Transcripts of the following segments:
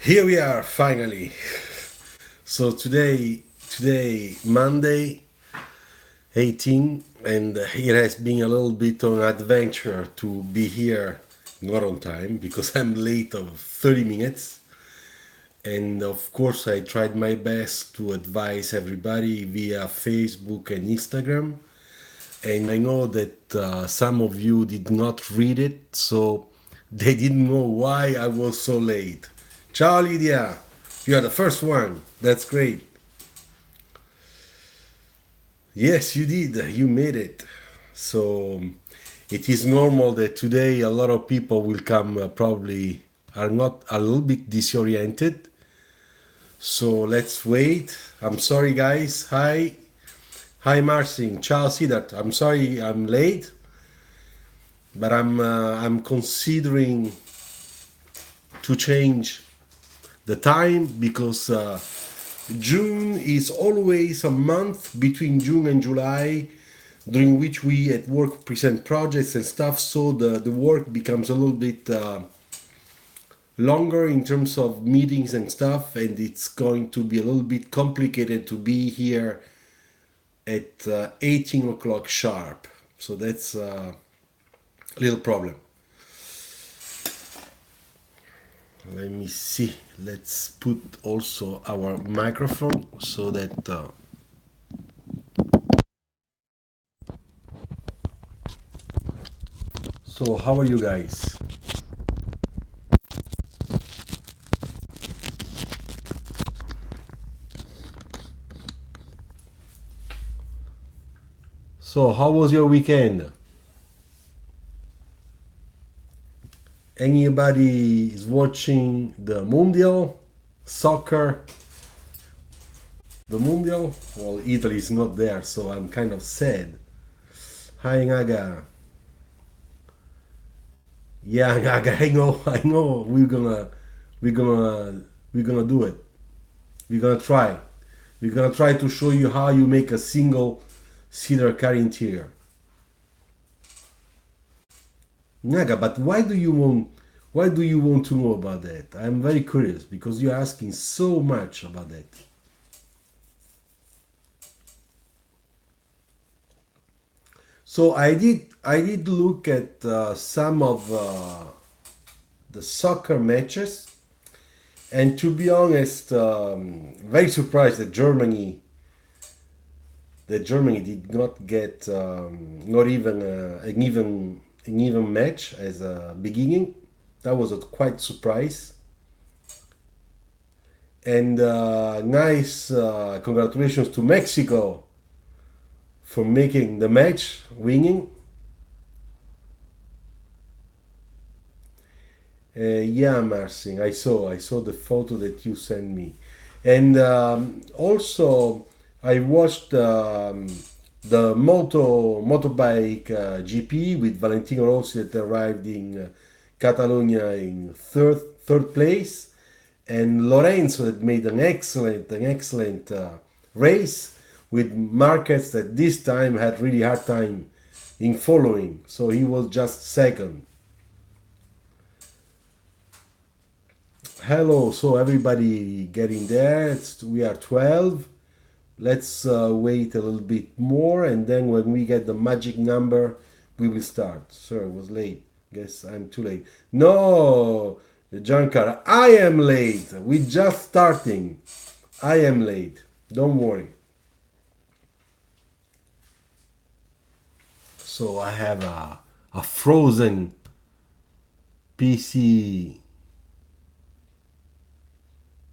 Here we are finally. So today Monday 18, and it has been a little bit of an adventure to be here not on time because I'm late of 30 minutes. And of course I tried my best to advise everybody via Facebook and Instagram. And I know that some of you did not read it, so they didn't know why I was so late. Ciao Lydia, you are the first one. That's great. Yes, you did. You made it. So it is normal that today a lot of people will come, probably are not a little bit disoriented. So let's wait. I'm sorry, guys. Hi, Marcin. Ciao, Siddharth. I'm sorry I'm late, but I'm considering to change the time because June is always a month between June and July during which we at work present projects and stuff, so the work becomes a little bit longer in terms of meetings and stuff, and it's going to be a little bit complicated to be here at 18 o'clock sharp. So that's a little problem. Let me see. Let's put also our microphone so that. So, how are you guys? So, how was your weekend? Anybody is watching the Mundial? Soccer? The Mundial? Well, Italy is not there, so I'm kind of sad. Hi, Naga. Yeah, Naga, I know. We're gonna, we're gonna do it. We're gonna try. We're gonna try to show you how you make a single cedar car interior. Naga, but why do you want to know about that? I'm very curious because you're asking so much about that. So I did look at some of the soccer matches, and to be honest, very surprised that Germany did not get not even an even match as a beginning. That was a quite surprise. And nice congratulations to Mexico for making the match, winning. Yeah, Marcin, I saw the photo that you sent me, and also I watched the motorbike GP with Valentino Rossi that arrived in Catalonia in third place, and Lorenzo that made an excellent race with Marquez that this time had really hard time in following, so he was just second. Hello, so everybody getting there. We are 12. Let's wait a little bit more, and then when we get the magic number, we will start. Sir, it was late. Guess I'm too late. No, Giancarlo, I am late. We just starting. I am late. Don't worry. So I have a frozen PC.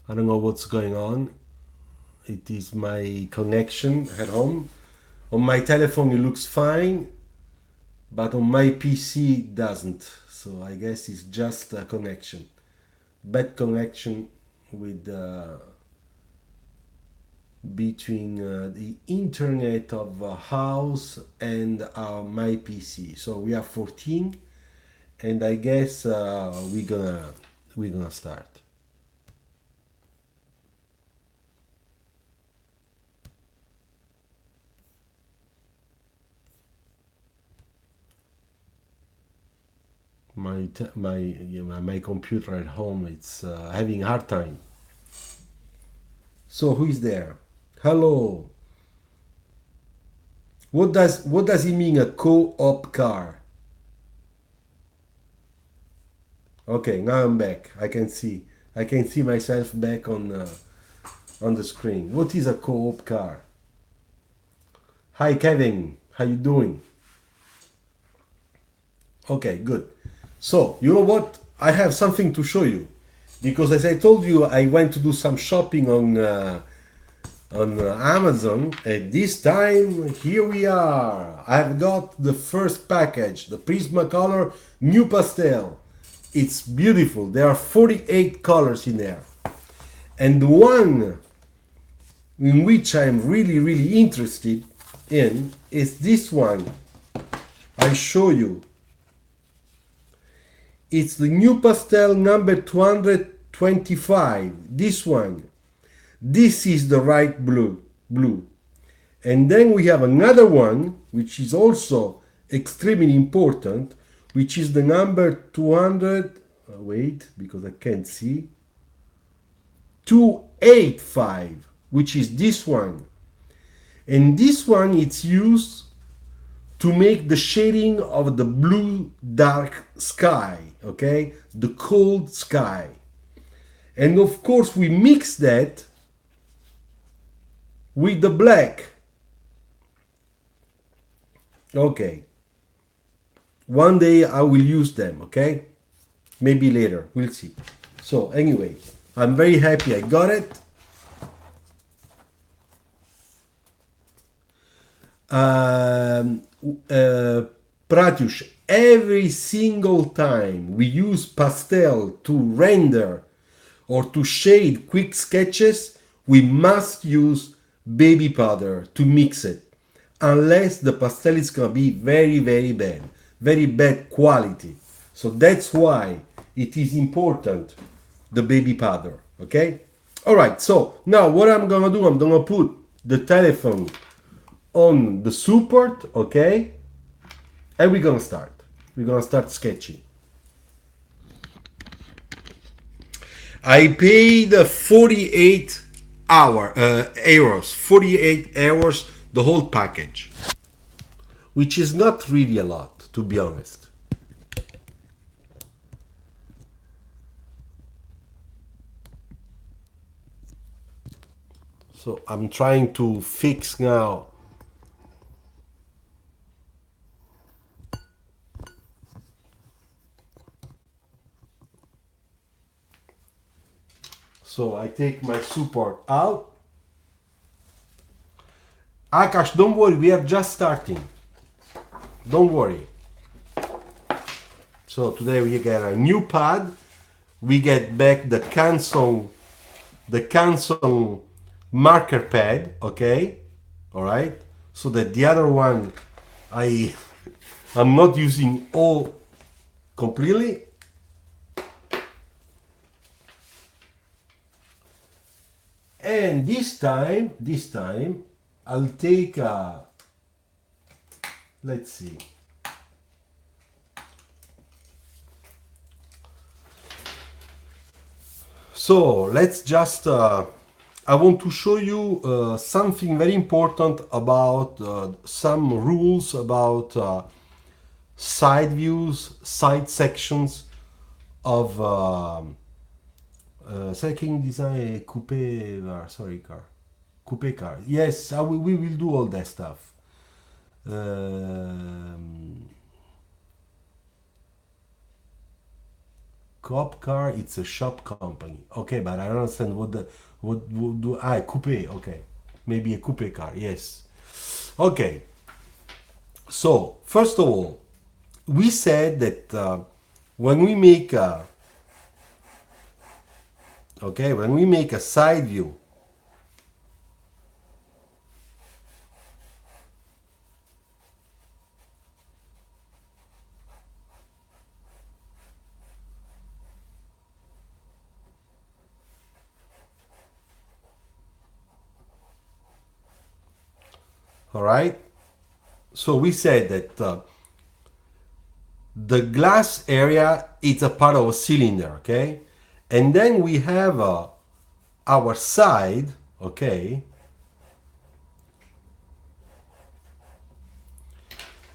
I don't know what's going on. It is my connection at home. On my telephone, it looks fine, but on my PC, it doesn't. So I guess it's just a connection. Bad connection with between the internet of a house and my PC. So we are 14, and I guess we're gonna start. my computer at home, it's having a hard time. So who is there? Hello. What does it mean, a co-op car? Okay, now I'm back. I can see myself back on the screen. What is a co-op car? Hi Kevin, how you doing? Okay, good. So, you know what? I have something to show you. Because as I told you, I went to do some shopping on Amazon, and this time, here we are. I've got the first package, the Prismacolor New Pastel. It's beautiful. There are 48 colors in there. And the one in which I'm really, really interested in is this one. I show you. It's the New Pastel number 225. This one. This is the right blue. And then we have another one, which is also extremely important, which is the number 200. Wait, because I can't see. 285, which is this one. And this one, it's used to make the shading of the blue dark sky, okay? The cold sky. And of course, we mix that with the black. Okay. One day I will use them, okay? Maybe later, we'll see. So anyway, I'm very happy I got it. Pratyush, every single time we use pastel to render or to shade quick sketches, we must use baby powder to mix it, unless the pastel is gonna be very, very bad quality. So that's why it is important, the baby powder, okay? All right, so now what I'm gonna do, I'm gonna put the telephone on the support, okay? And we're gonna start. We're gonna start sketching. I paid 48 euros, 48 euros, the whole package, which is not really a lot, to be honest. So I'm trying to fix now. So I take my support out. Akash, don't worry, we are just starting. Don't worry. So today we get a new pad. We get back the Canson marker pad, okay? All right. So that the other one, I'm not using all completely. And this time, I'll take a, let's see. So let's just, I want to show you something very important about some rules about side views, side sections of Sketching design coupe car, sorry car, coupe car. Yes, we will do all that stuff. Cop car, it's a shop company. Okay, but I don't understand what do coupe. Okay, maybe a coupe car. Yes. Okay. So first of all, we said that when we make a side view, all right? So we said that the glass area is a part of a cylinder, okay? And then we have our side, okay?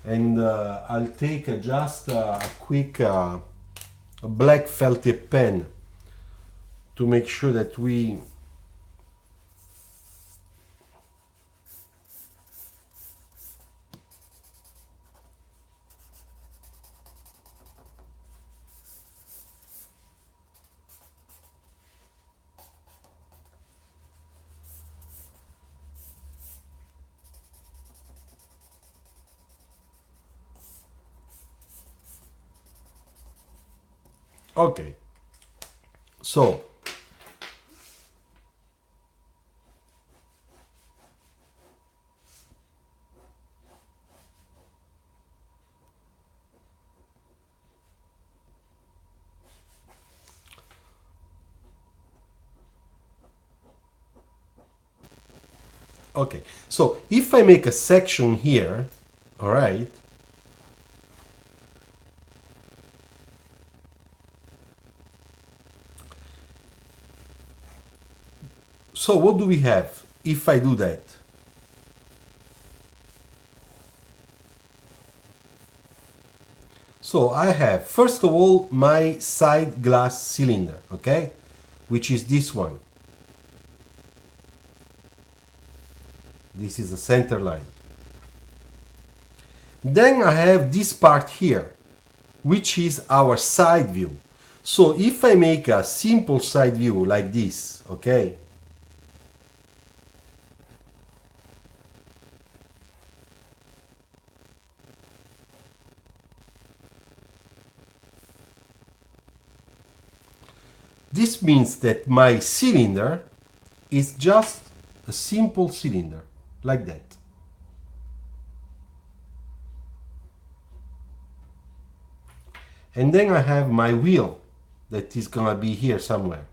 And I'll take just a quick black felt tip pen to make sure that we okay. So okay, so if I make a section here, all right, so what do we have if I do that? So I have, first of all, my side glass cylinder, okay, which is this one. This is the center line. Then I have this part here, which is our side view. So if I make a simple side view like this, okay, this means that my cylinder is just a simple cylinder like that. And then I have my wheel that is gonna be here somewhere.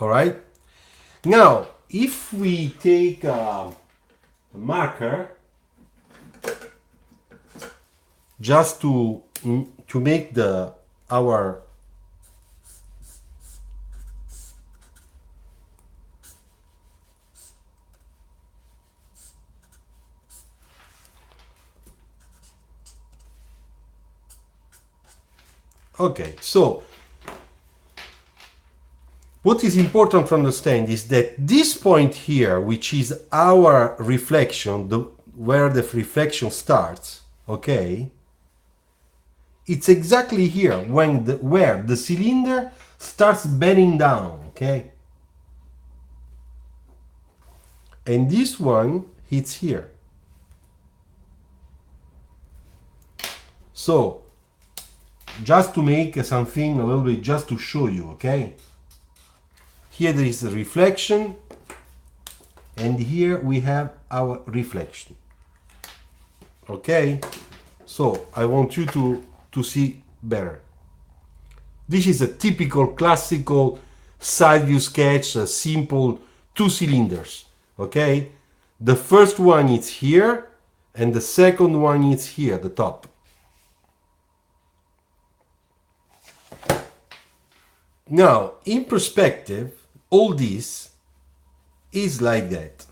All right. Now, if we take a marker just to make the our okay, so what is important to understand is that this point here, which is our reflection, where the reflection starts, okay, it's exactly here when where the cylinder starts bending down, okay, and this one hits here. So just to make something a little bit, just to show you, okay, here there is a reflection, and here we have our reflection. Okay, so I want you to see better. This is a typical classical side view sketch, a simple 2 cylinders. Okay, the first one is here, and the second one is here at the top. Now, in perspective, all this is like that.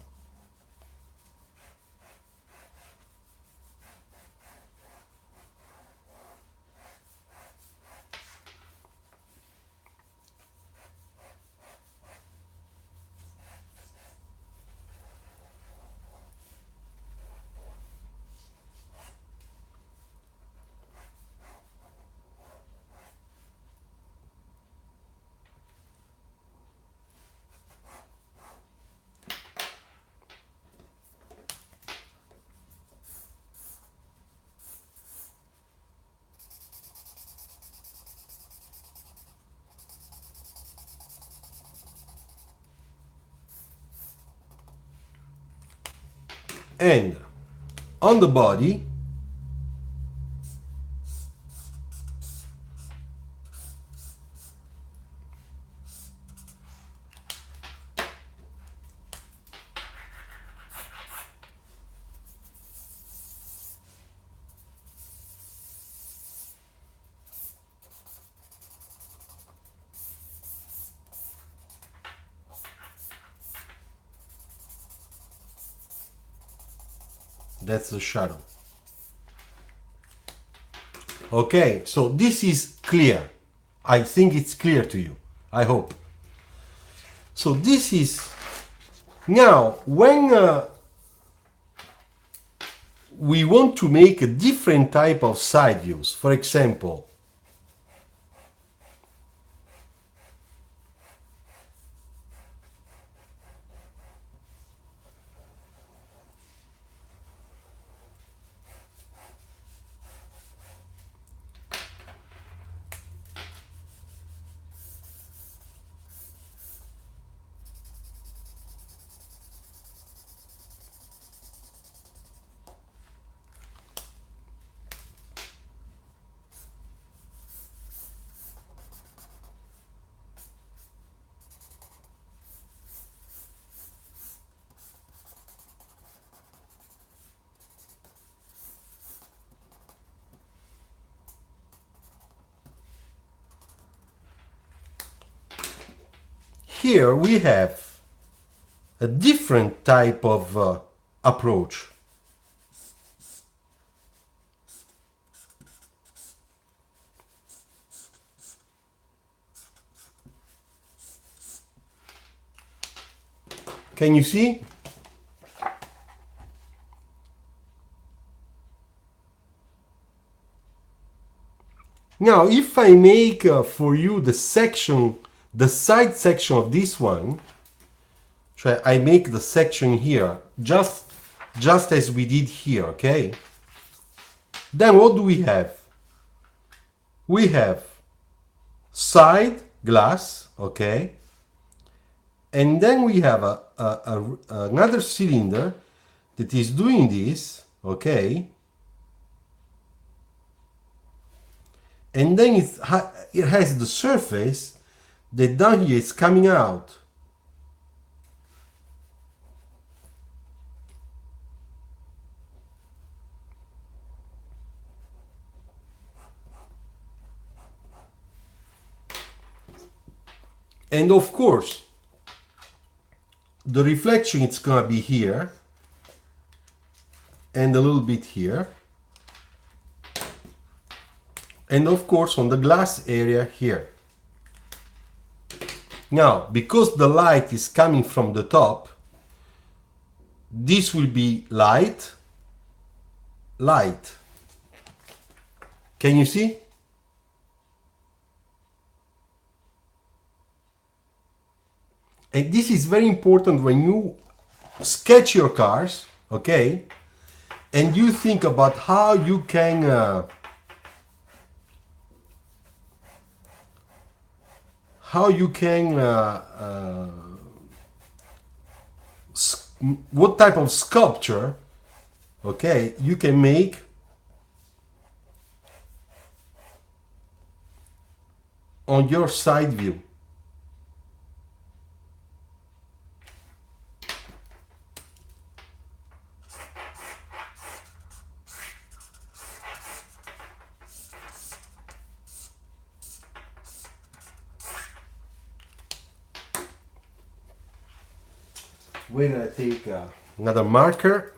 And on the body, That's the shadow. Okay, so this is clear. I think it's clear to you. I hope. So this is now when we want to make a different type of side views. For example, here we have a different type of approach. Can you see? Now, if I make for you the section, the side section of this one, so I make the section here, just as we did here, okay? Then what do we have? We have side glass, okay? And then we have another cylinder that is doing this, okay? And then it has the surface that down here is coming out. And of course, the reflection it's gonna be here and a little bit here. And of course on the glass area here. Now, because the light is coming from the top, this will be light, light. Can you see? And this is very important when you sketch your cars, okay? And you think about how you can what type of sculpture, okay, you can make on your side view. We're gonna take another marker.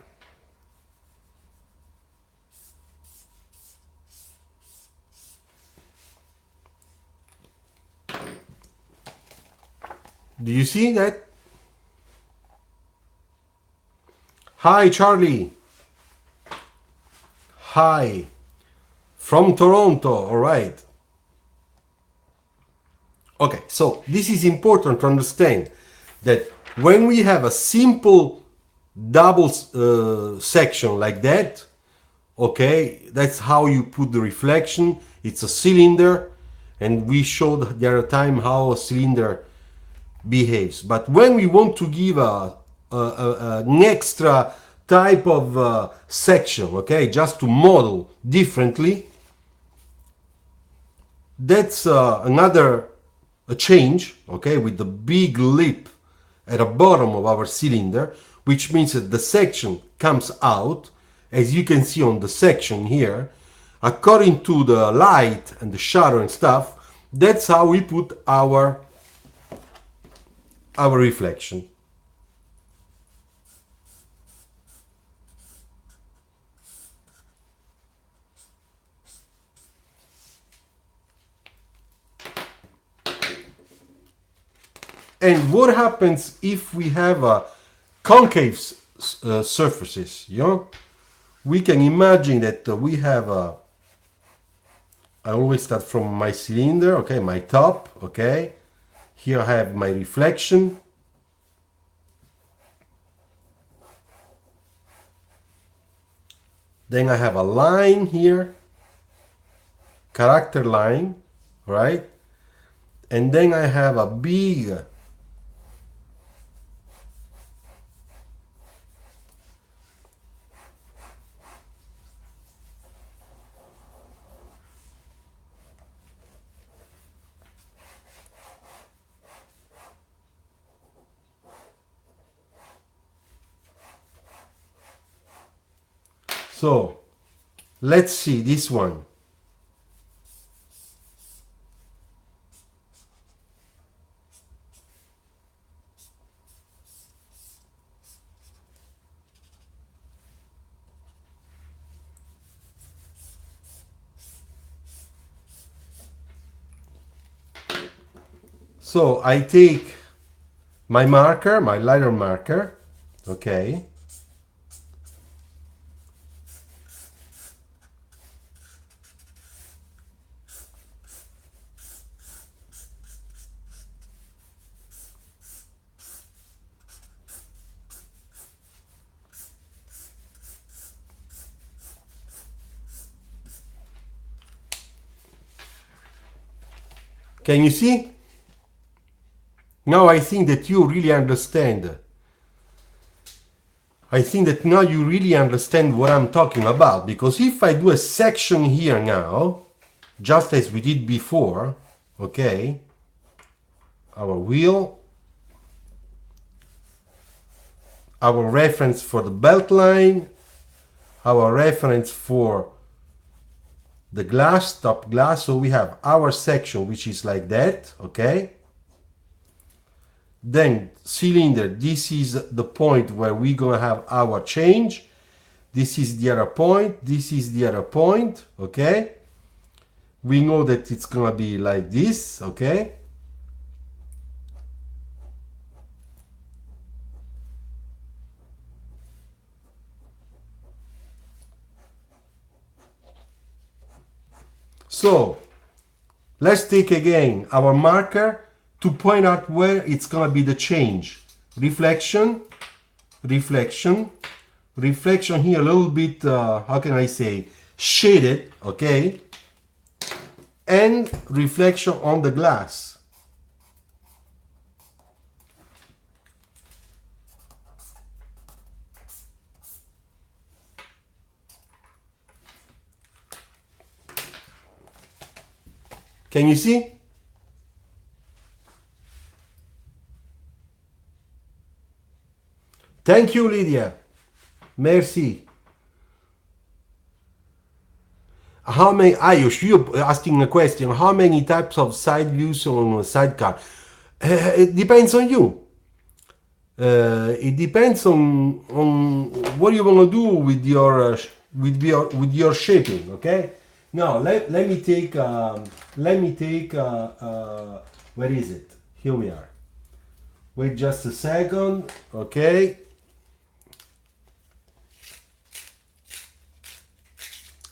Do you see that? Hi, Charlie. Hi. From Toronto, all right. Okay, so this is important to understand that when we have a simple double section like that, okay, that's how you put the reflection. It's a cylinder, and we showed the other time how a cylinder behaves. But when we want to give an extra type of section, okay, just to model differently, that's another change, okay, with the big lip at the bottom of our cylinder, which means that the section comes out, as you can see on the section here, according to the light and the shadow and stuff. That's how we put our reflection. And what happens if we have a concave surfaces? You know, we can imagine that we have a. I always start from my cylinder, okay, my top, okay. Here I have my reflection. Then I have a line here, character line, right? And then I have a big so let's see this one. So I take my marker, my lighter marker, okay. Can you see? Now I think that you really understand. I think that now you really understand what I'm talking about, because if I do a section here now, just as we did before, okay, our wheel, our reference for the belt line, our reference for the glass, top glass, so we have our section which is like that, okay. Then cylinder, this is the point where we're gonna have our change. This is the other point, this is the other point, okay. We know that it's gonna be like this, okay. So let's take again our marker to point out where it's gonna be the change. Reflection, reflection, reflection here a little bit, how can I say, shaded, okay, and reflection on the glass. Can you see? Thank you, Lydia. Merci. How many, Ayush, you're asking a question. How many types of side views on a sidecar? It depends on you. It depends on what you want to do with your shaping. Okay. Now let me take where is it? Here we are. Wait just a second. Okay.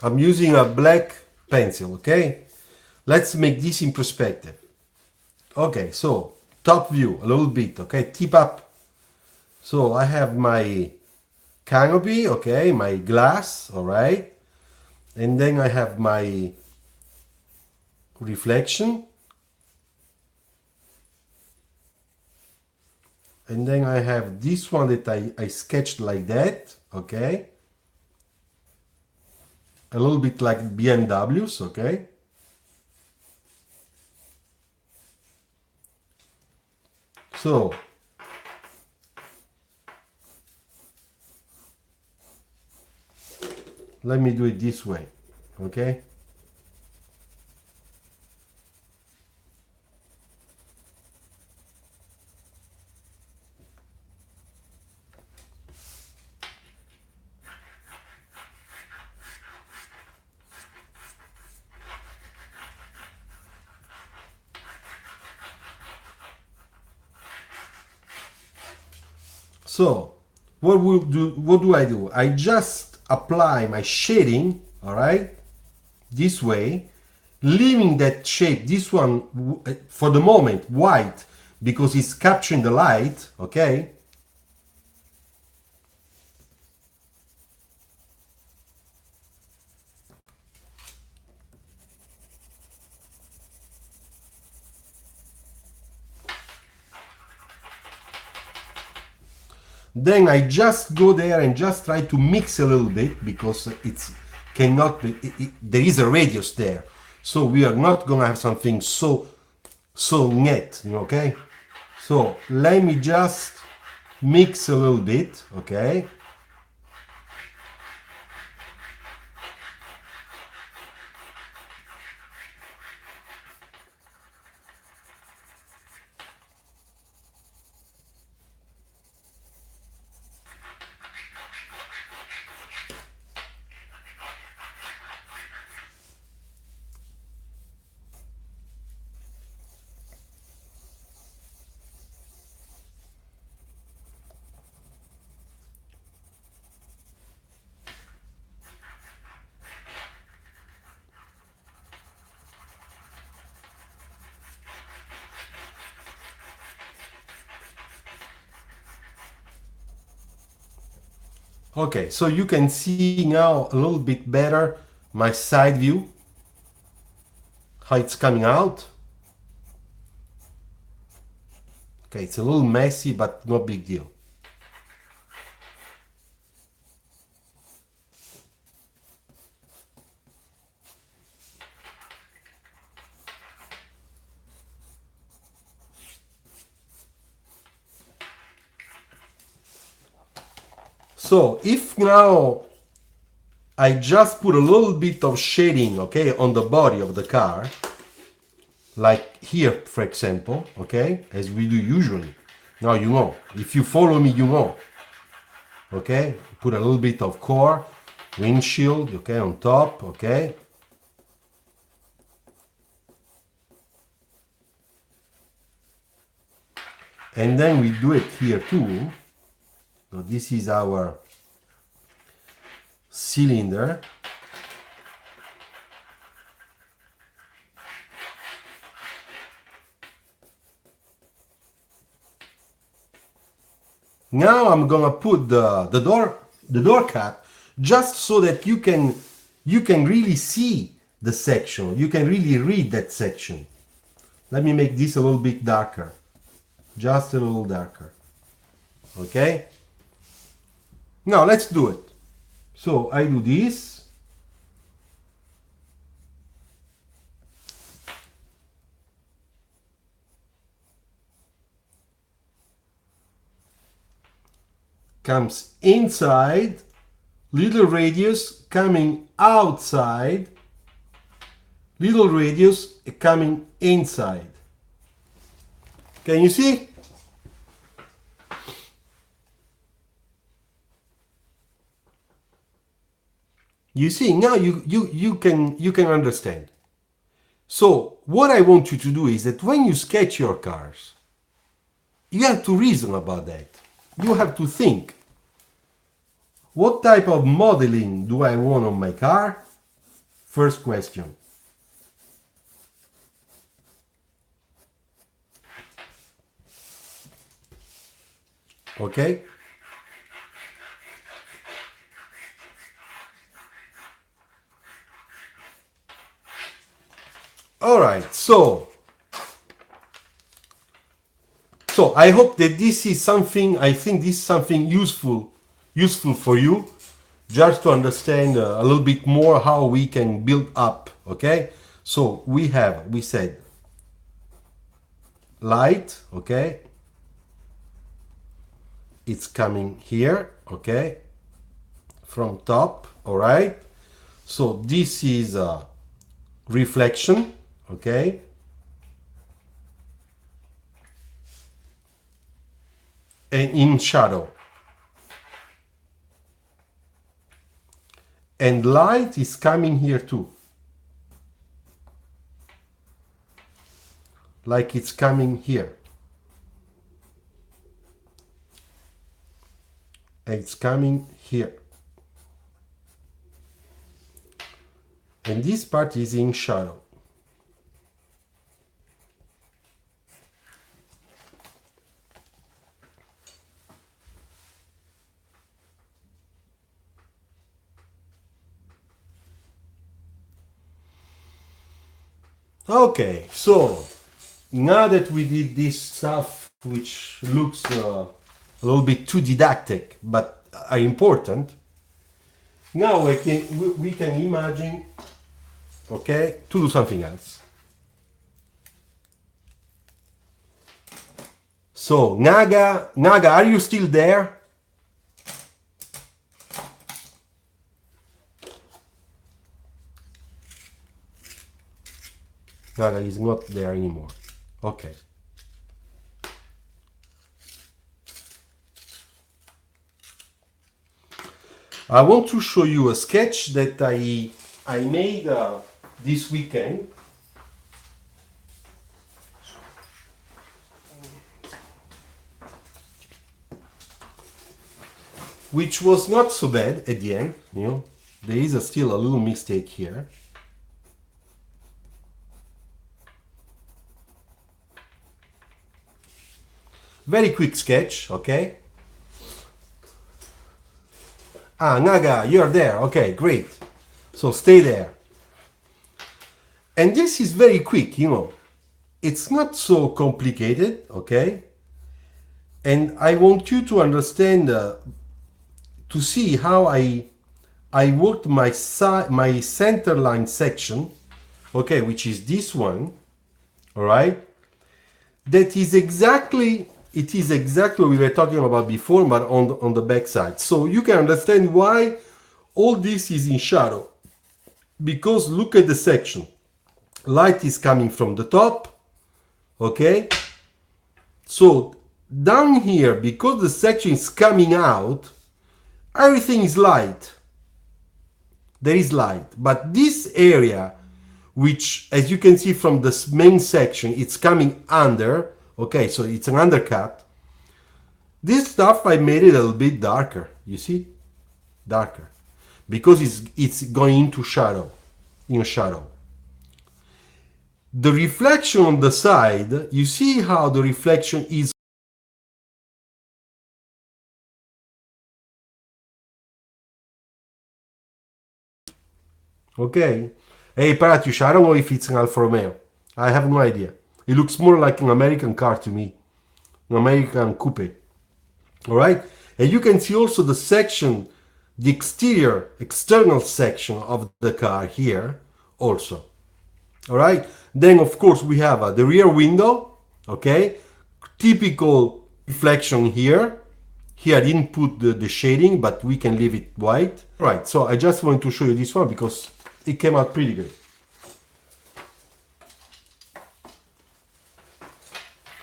I'm using a black pencil, okay? Let's make this in perspective. Okay, so top view, a little bit, okay? Tip up. So I have my canopy, okay? My glass, all right? And then I have my reflection. And then I have this one that I sketched like that, okay? A little bit like BMWs, okay? So let me do it this way, okay? So what do I do? I just apply my shading, all right, this way, leaving that shape, this one for the moment white because it's capturing the light, okay? Then I just go there and just try to mix a little bit because it's cannot be, there is a radius there. So we are not gonna have something so net, okay? So let me just mix a little bit, okay? Okay, so you can see now a little bit better my side view, how it's coming out. Okay, it's a little messy, but no big deal. So if now I just put a little bit of shading, okay, on the body of the car, like here, for example, okay, as we do usually. Now you know, if you follow me, you know, okay, put a little bit of core, windshield, okay, on top, okay. And then we do it here too. So this is our cylinder. Now I'm gonna put the door cap just so that you can really see the section. You can really read that section. Let me make this a little bit darker. Just a little darker. Okay? Now let's do it. So I do this. Comes inside, little radius coming outside, little radius coming inside. Can you see? You see, now you can understand. So what I want you to do is that when you sketch your cars, you have to reason about that. You have to think, what type of modeling do I want on my car? First question. Okay? All right, so I hope that this is something, I think this is something useful for you, just to understand a little bit more how we can build up, okay? So we said light, okay? It's coming here, okay? From top, all right? So this is a reflection, okay? And in shadow. And light is coming here too. Like it's coming here. and it's coming here. And this part is in shadow. Okay, so now that we did this stuff, which looks a little bit too didactic, but are important, now we can imagine, okay, to do something else. So Naga, are you still there? Naga is not there anymore. Okay. I want to show you a sketch that I made this weekend. Which was not so bad at the end, you know. There is still a little mistake here. Very quick sketch, okay? Ah, Naga, you're there. Okay, great. So stay there. And this is very quick, you know. It's not so complicated, okay? And I want you to understand, to see how I worked my center line section, okay, which is this one, all right? That is exactly, it is exactly what we were talking about before, but on the back side. So you can understand why all this is in shadow. Because look at the section. Light is coming from the top, okay? So down here, because the section is coming out, everything is light. There is light. But this area, which as you can see from the main section, it's coming under, okay, so it's an undercut. This stuff I made it a little bit darker, you see? Darker. Because it's going into shadow, in shadow. The reflection on the side, you see how the reflection is. Okay. Hey, Paratius, I don't know if it's an Alfa Romeo. I have no idea. It looks more like an American car to me. An American coupe. Alright? And you can see also the section, the external section of the car here also. Alright? Then of course we have the rear window. Okay? Typical reflection here. Here I didn't put the shading, but we can leave it white. Right, so I just want to show you this one because it came out pretty good.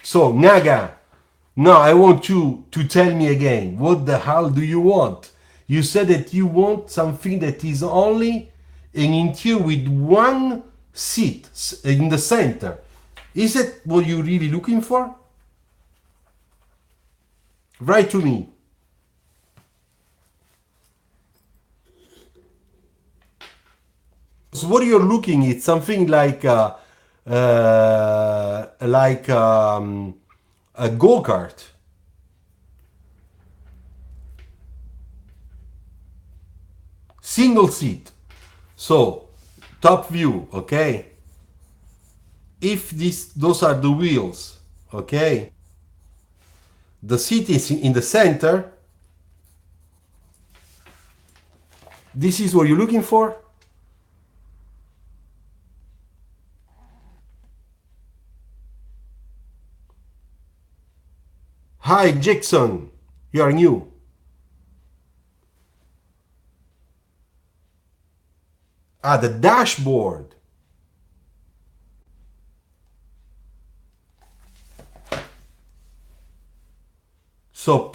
So Naga, now I want you to tell me again, what the hell do you want? You said that you want something that is only an interior with one seat in the center. Is it what you're really looking for? Write to me. So what you're looking at something like a go-kart. Single seat. So top view, okay? If those are the wheels, okay? The seat is in the center. This is what you're looking for. Hi, Jackson. You are new. Ah, the dashboard. So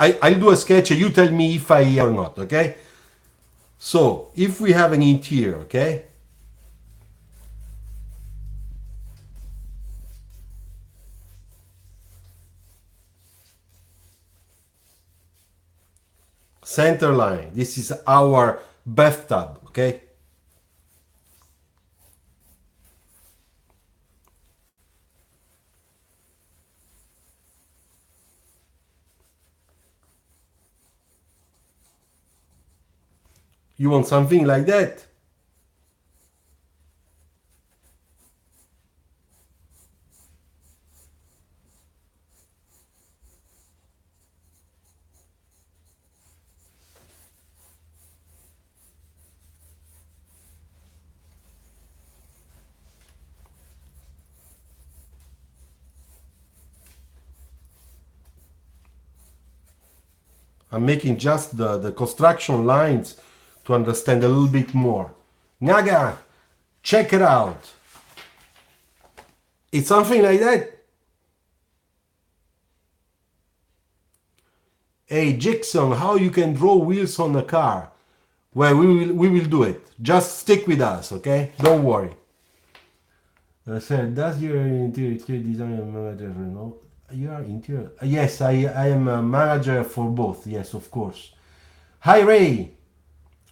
I'll do a sketch and you tell me if I or not, okay? So if we have an interior, okay? Center line. This is our bathtub, okay? You want something like that? I'm making just the construction lines to understand a little bit more. Naga, check it out. It's something like that. Hey, Jackson, how you can draw wheels on a car? Well, we will do it. Just stick with us, okay? Don't worry. Sir, does your interior design manager know? You are interior. Yes, I am a manager for both. Yes, of course. Hi, Ray.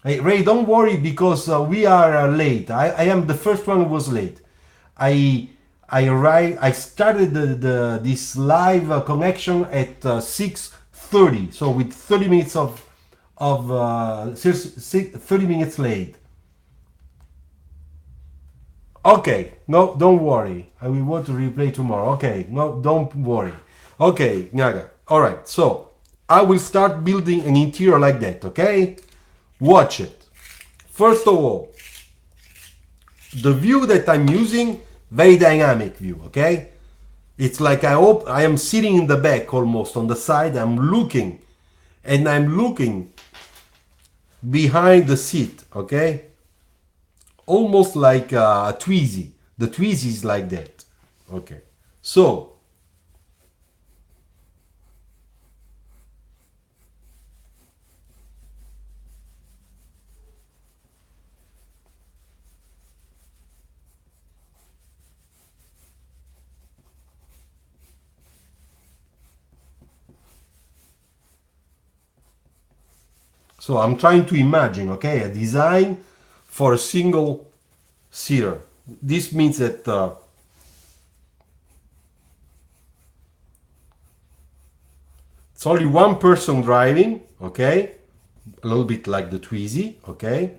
Hey, Ray, don't worry because we are late. I am the first one who was late. I started this live connection at 6:30, so with 30 minutes of 30 minutes late. Okay, no, don't worry. I will want to replay tomorrow. Okay, no, don't worry. Okay, Naga. All right, so I will start building an interior like that. Okay, watch it. First of all, the view that I'm using, very dynamic view. Okay, it's like I hope I am sitting in the back almost on the side. I'm looking, and I'm looking behind the seat. Okay. Almost like a Twizy. The Twizy is like that. Okay. So I'm trying to imagine, okay, a design for a single seater. This means that it's only one person driving, okay, a little bit like the Twizy, okay.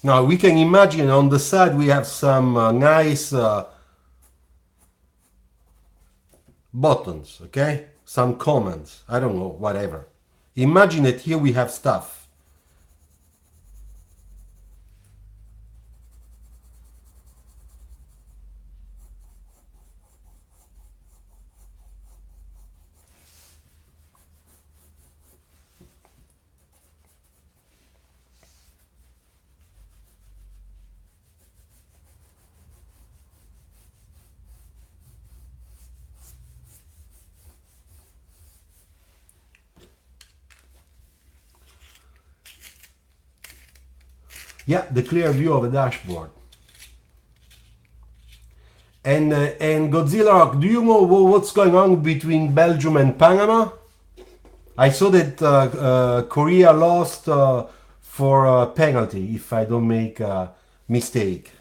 Now we can imagine on the side we have some nice buttons, okay, some comments, I don't know, whatever. Imagine that here we have stuff. Yeah, the clear view of a dashboard. And Godzilla Rock, do you know what's going on between Belgium and Panama? I saw that Korea lost for a penalty, if I don't make a mistake.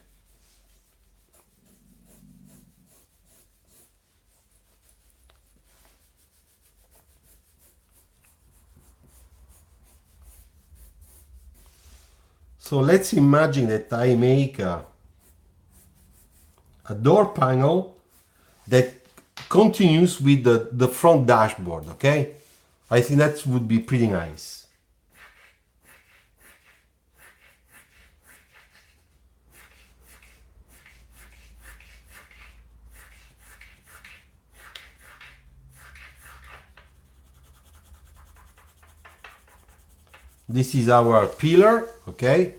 So let's imagine that I make a door panel that continues with the front dashboard, okay? I think that would be pretty nice. This is our pillar, okay?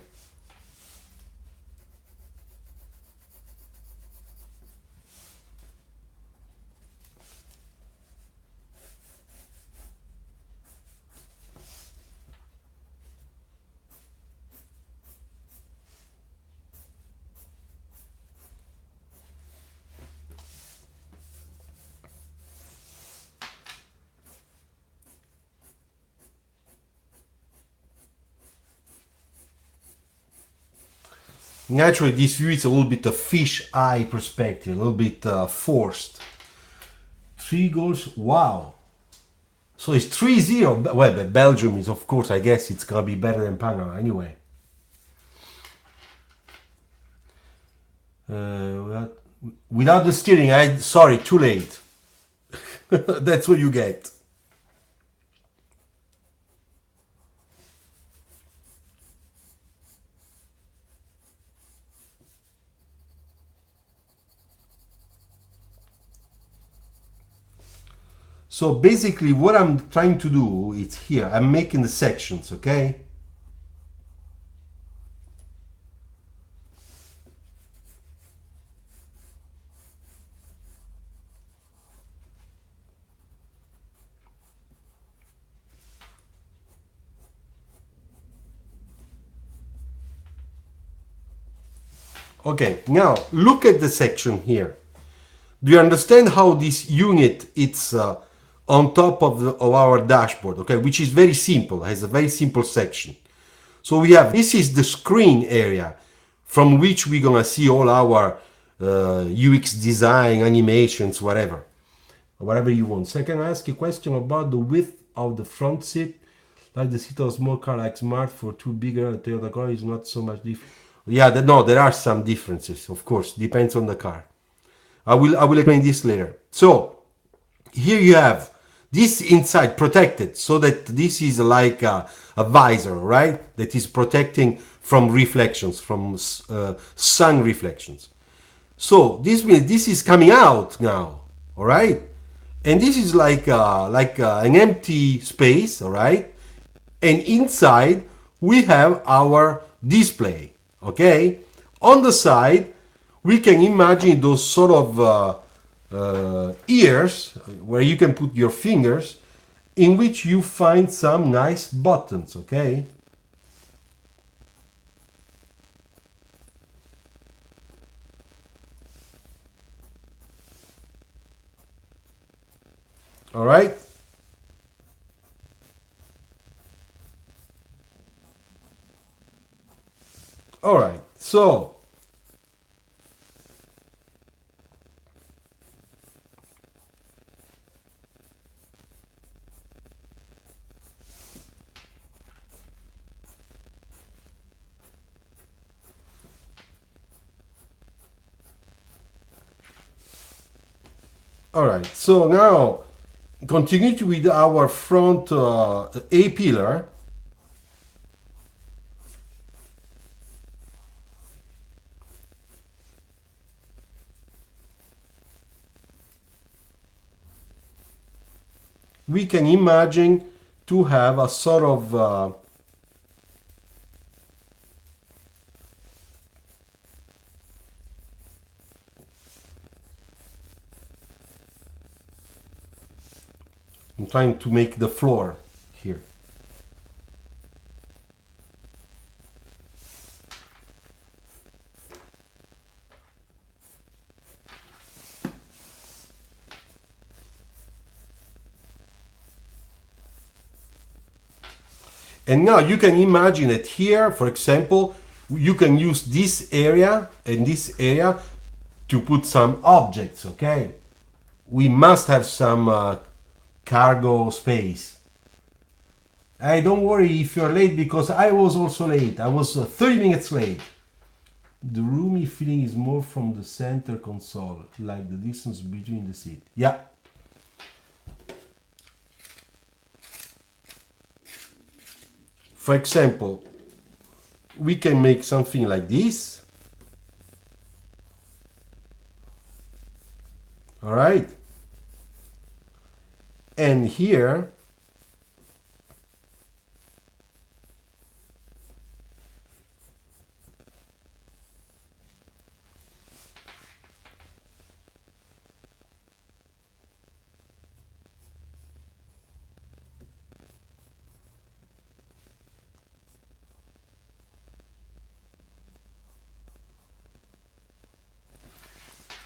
Naturally, this view is a little bit a fish eye perspective, a little bit forced. 3 goals, wow. So it's 3-0. Well, but Belgium is, of course, I guess it's gonna be better than Panama anyway. Without the steering, sorry, too late. That's what you get. So basically what I'm trying to do is here, I'm making the sections, okay? Okay, now look at the section here. Do you understand how this unit it's on top of our dashboard, okay? Which is very simple, has a very simple section. So we have, this is the screen area from which we're gonna see all our UX design, animations, whatever you want. So I can ask a question about the width of the front seat. Like the seat of a small car like Smart for too bigger Toyota car is not so much different. Yeah, no, there are some differences, of course, depends on the car. I will explain this later. So here you have this inside protected, so that this is like a visor, right? That is protecting from reflections, from sun reflections. So this means this is coming out now, all right? And this is like an empty space, all right? And inside we have our display, okay? On the side, we can imagine those sort of ears where you can put your fingers, in which you find some nice buttons, okay? All right? All right, so now continue with our front A pillar. We can imagine to have a sort of I'm trying to make the floor here. And now you can imagine that here, for example, you can use this area and this area to put some objects, okay? We must have some cargo space. Hey, don't worry if you're late, because I was also late. I was 30 minutes late. The roomy feeling is more from the center console, like the distance between the seat. Yeah. For example, we can make something like this. All right. And here,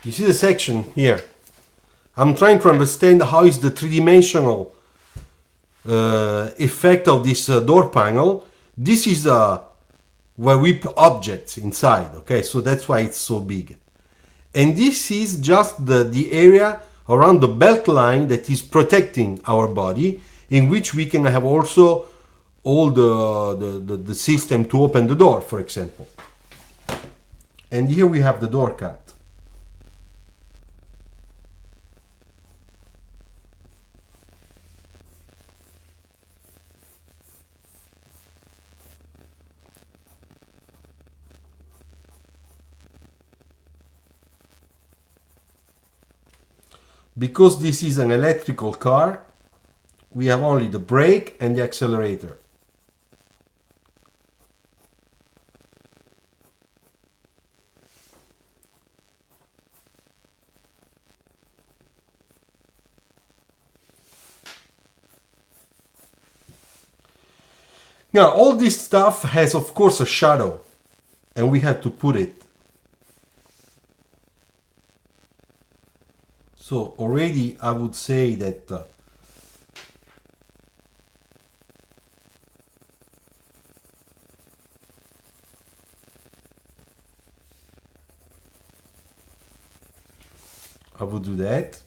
you see the section here. I'm trying to understand how is the three-dimensional effect of this door panel. This is a where we put objects inside. Okay, so that's why it's so big. And this is just the area around the belt line that is protecting our body, in which we can have also all the system to open the door, for example. And here we have the door cut. Because this is an electrical car, we have only the brake and the accelerator. Now, all this stuff has, of course, a shadow, and we have to put it. So already I would say that I would do that.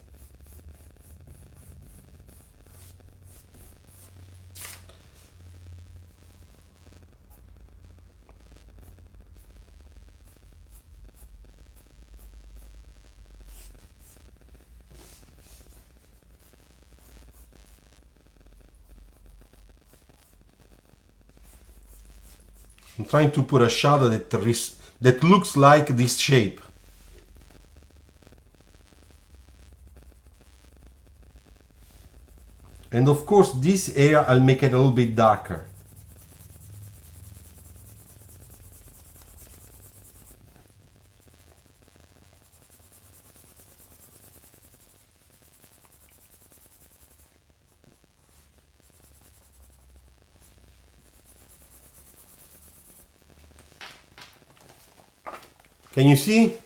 I'm trying to put a shadow that looks like this shape. And of course, this area, I'll make it a little bit darker. Can you see?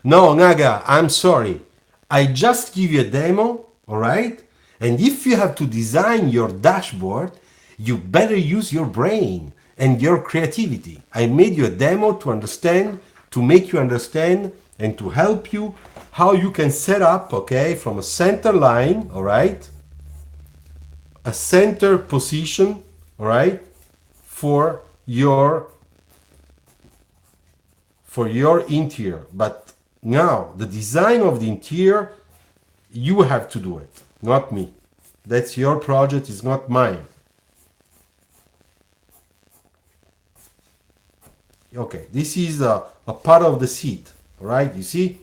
No, Naga, I'm sorry. I just give you a demo, all right? And if you have to design your dashboard, you better use your brain and your creativity. I made you a demo to understand, to make you understand, and to help you how you can set up, okay, from a center line, all right? A center position, all right, for your interior. But now the design of the interior, you have to do it, not me. That's your project, it's not mine. Okay, this is a part of the seat, all right, you see?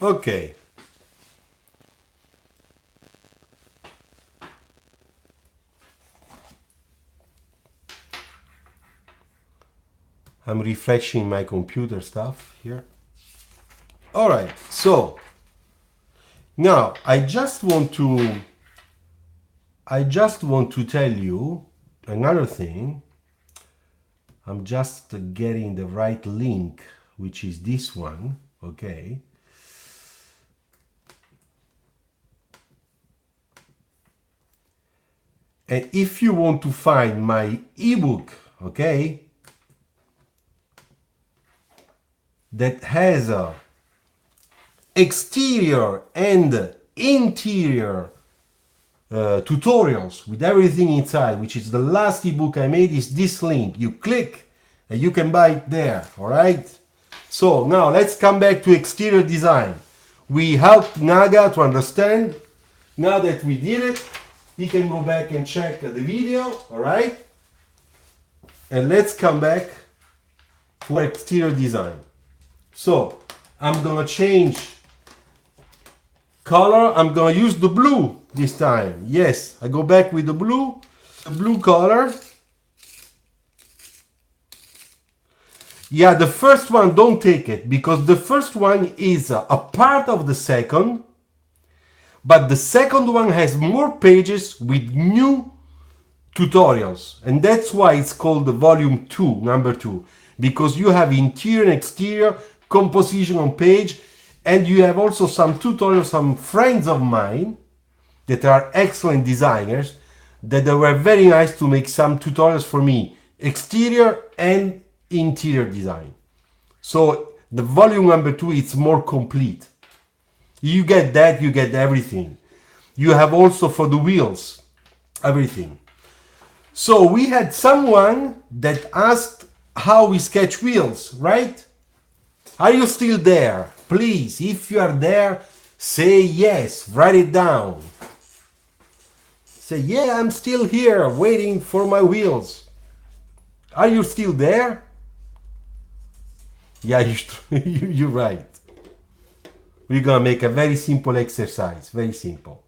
Okay. I'm refreshing my computer stuff here. All right, so now I just want to tell you another thing. I'm just getting the right link, which is this one, okay? And if you want to find my ebook, okay, that has a exterior and interior tutorials with everything inside, which is the last ebook I made, is this link. You click and you can buy it there, all right? So now let's come back to exterior design. We helped Naga to understand. Now that we did it, he can go back and check the video, all right? And let's come back for exterior design. So I'm gonna change color. I'm gonna use the blue this time. Yes, I go back with the blue color. Yeah, the first one, don't take it, because the first one is a part of the second, but the second one has more pages with new tutorials, and that's why it's called the volume 2, number 2, because you have interior and exterior, composition on page, and you have also some tutorials, some friends of mine that are excellent designers, that they were very nice to make some tutorials for me, exterior and interior design. So the volume number 2 is more complete. You get that, you get everything. You have also for the wheels, everything. So we had someone that asked how we sketch wheels, right? Are you still there? Please, if you are there, say yes, write it down. Say, yeah, I'm still here waiting for my wheels. Are you still there? Yeah, you're right. We're gonna make a very simple exercise, very simple.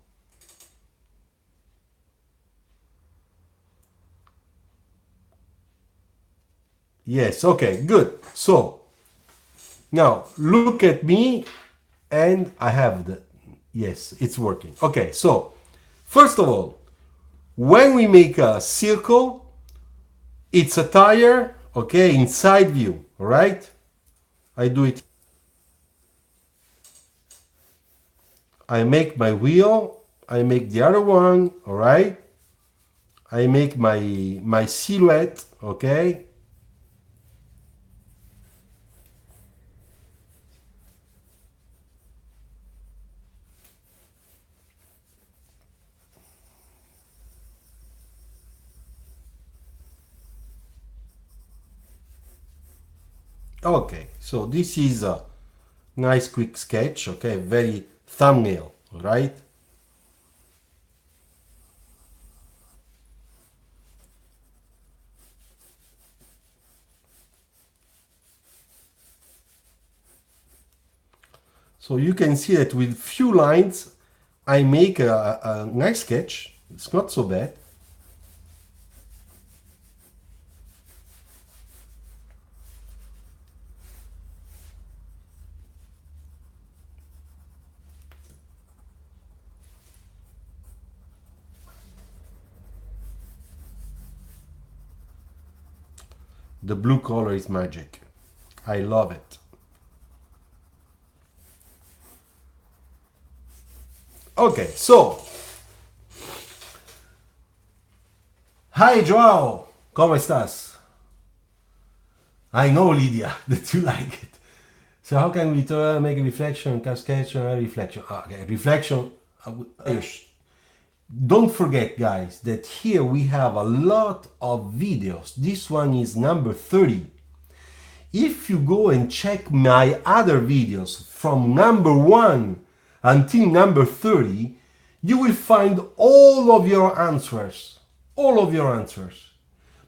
Yes, okay, good. So, now look at me, and I have the, yes, it's working. Okay, so, first of all, when we make a circle, it's a tire, okay, in side view, all right? I do it. I make my wheel, I make the other one, all right? I make my silhouette, okay? Okay, so this is a nice quick sketch, okay, very thumbnail, right? So you can see that with few lines, I make a nice sketch. It's not so bad. The blue color is magic. I love it. Okay, so. Hi, Joao. ¿Cómo estás? I know, Lydia, that you like it. So how can we make a reflection, sketch and a reflection? Okay, reflection. Don't forget, guys, that here we have a lot of videos. This one is number 30. If you go and check my other videos from number 1 until number 30, you will find all of your answers. All of your answers.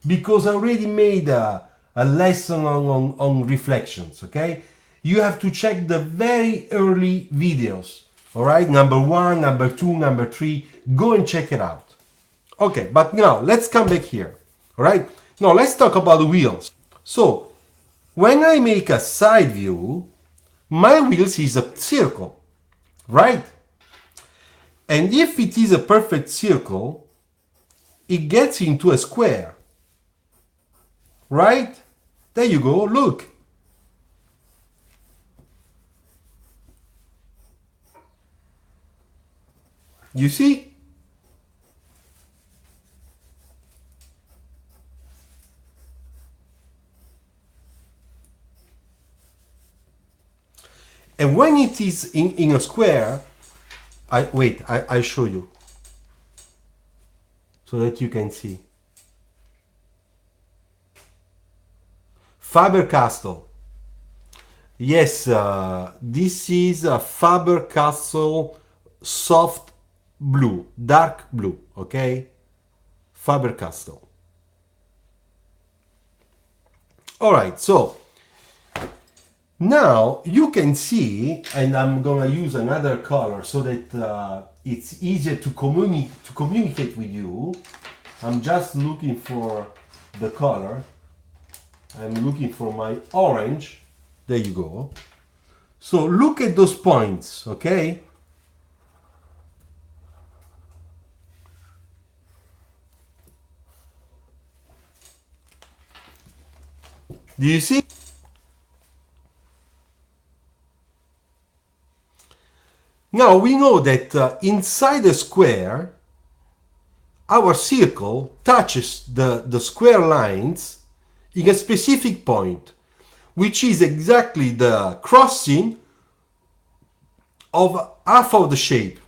Because I already made a lesson on reflections, okay? You have to check the very early videos, all right? Number 1, number 2, number 3. Go and check it out. Okay, but now let's come back here, all right? Now let's talk about the wheels. So, when I make a side view, my wheels is a circle, right? And if it is a perfect circle, it gets into a square, right? There you go, look. You see? And when it is in a square, I show you so that you can see. Faber-Castell. Yes, this is a Faber-Castell soft blue, dark blue, okay? Faber-Castell. All right, so now you can see, and I'm gonna use another color so that it's easier to communicate with you. I'm just looking for the color. I'm looking for my orange. There you go. So look at those points, okay? Do you see? Now we know that inside the square, our circle touches the square lines in a specific point, which is exactly the crossing of half of the shape.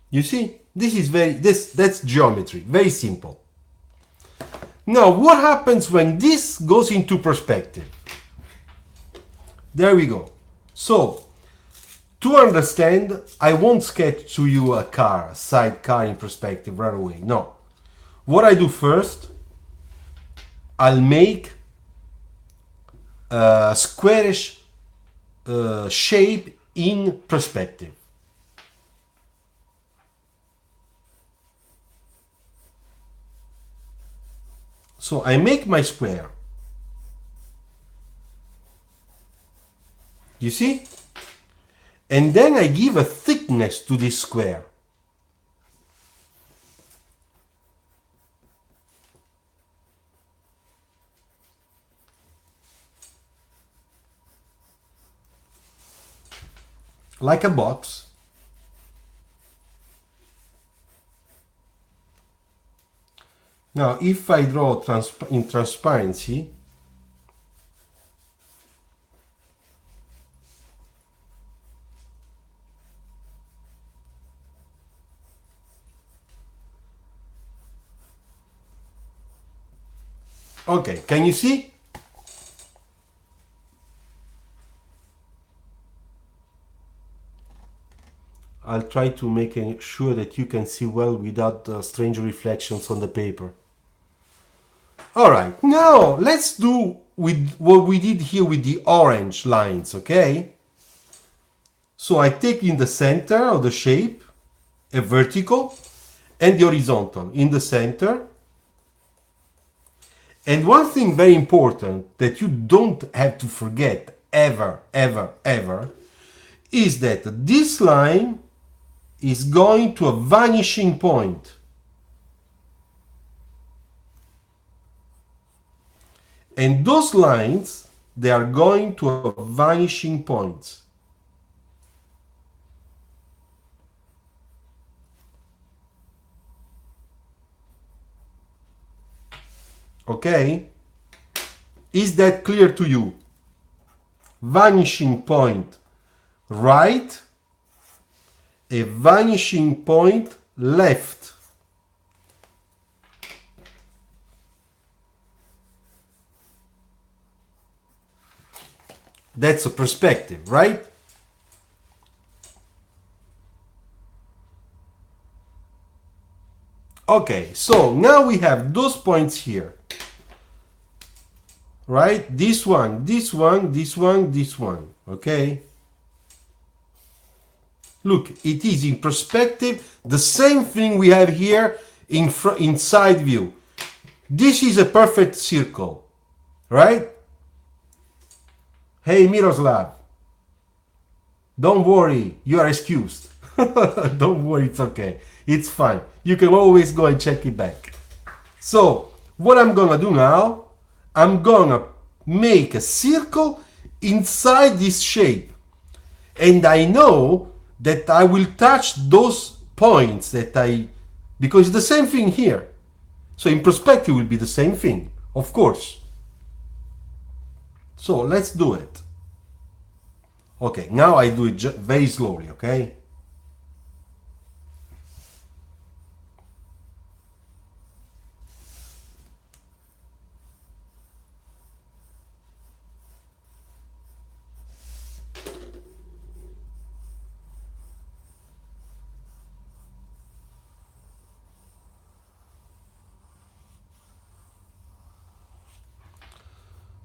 You see? This is that's geometry, very simple. Now, what happens when this goes into perspective? There we go. So, to understand, I won't sketch to you a car, a side car in perspective right away. No. What I do first, I'll make a squarish shape in perspective. So I make my square. You see? And then I give a thickness to this square. Like a box. Now, if I draw in transparency, okay, can you see? I'll try to make sure that you can see well without strange reflections on the paper. All right, now let's do with what we did here with the orange lines, okay? So I take in the center of the shape a vertical and the horizontal in the center. And one thing very important that you don't have to forget ever, ever, ever, is that this line is going to a vanishing point. And those lines, they are going to a vanishing point. Okay? Is that clear to you? Vanishing point right, a vanishing point left. That's a perspective, right? Okay, so now we have those points here. Right? This one, this one, this one, this one. Okay? Look, it is in perspective, the same thing we have here in side view. This is a perfect circle, right? Hey, Miroslav, don't worry, you are excused. Don't worry, it's okay. It's fine. You can always go and check it back. So, what I'm gonna do now, I'm gonna make a circle inside this shape. And I know that I will touch those points because it's the same thing here. So in perspective it will be the same thing, of course. So let's do it. Okay, now I do it very slowly, okay?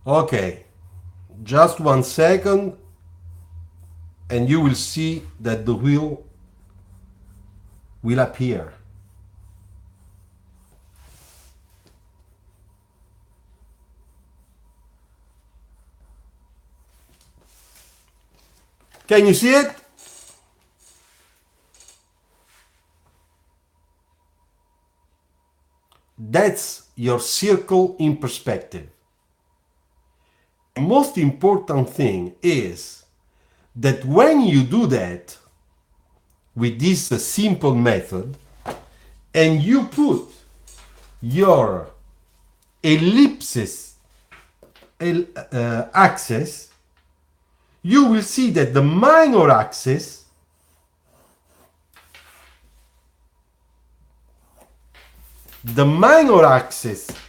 Okay, just 1 second and you will see that the wheel will appear. Can you see it? That's your circle in perspective. The most important thing is that when you do that with this simple method and you put your ellipsis axis, you will see that the minor axis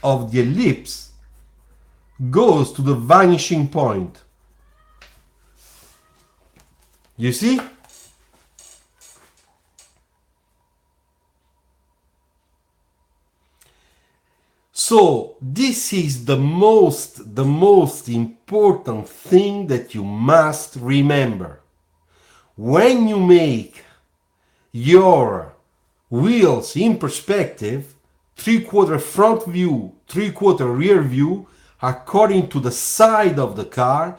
of the ellipse goes to the vanishing point. You see? So this is the most important thing that you must remember. When you make your wheels in perspective, 3/4 front view, 3/4 rear view, according to the side of the car,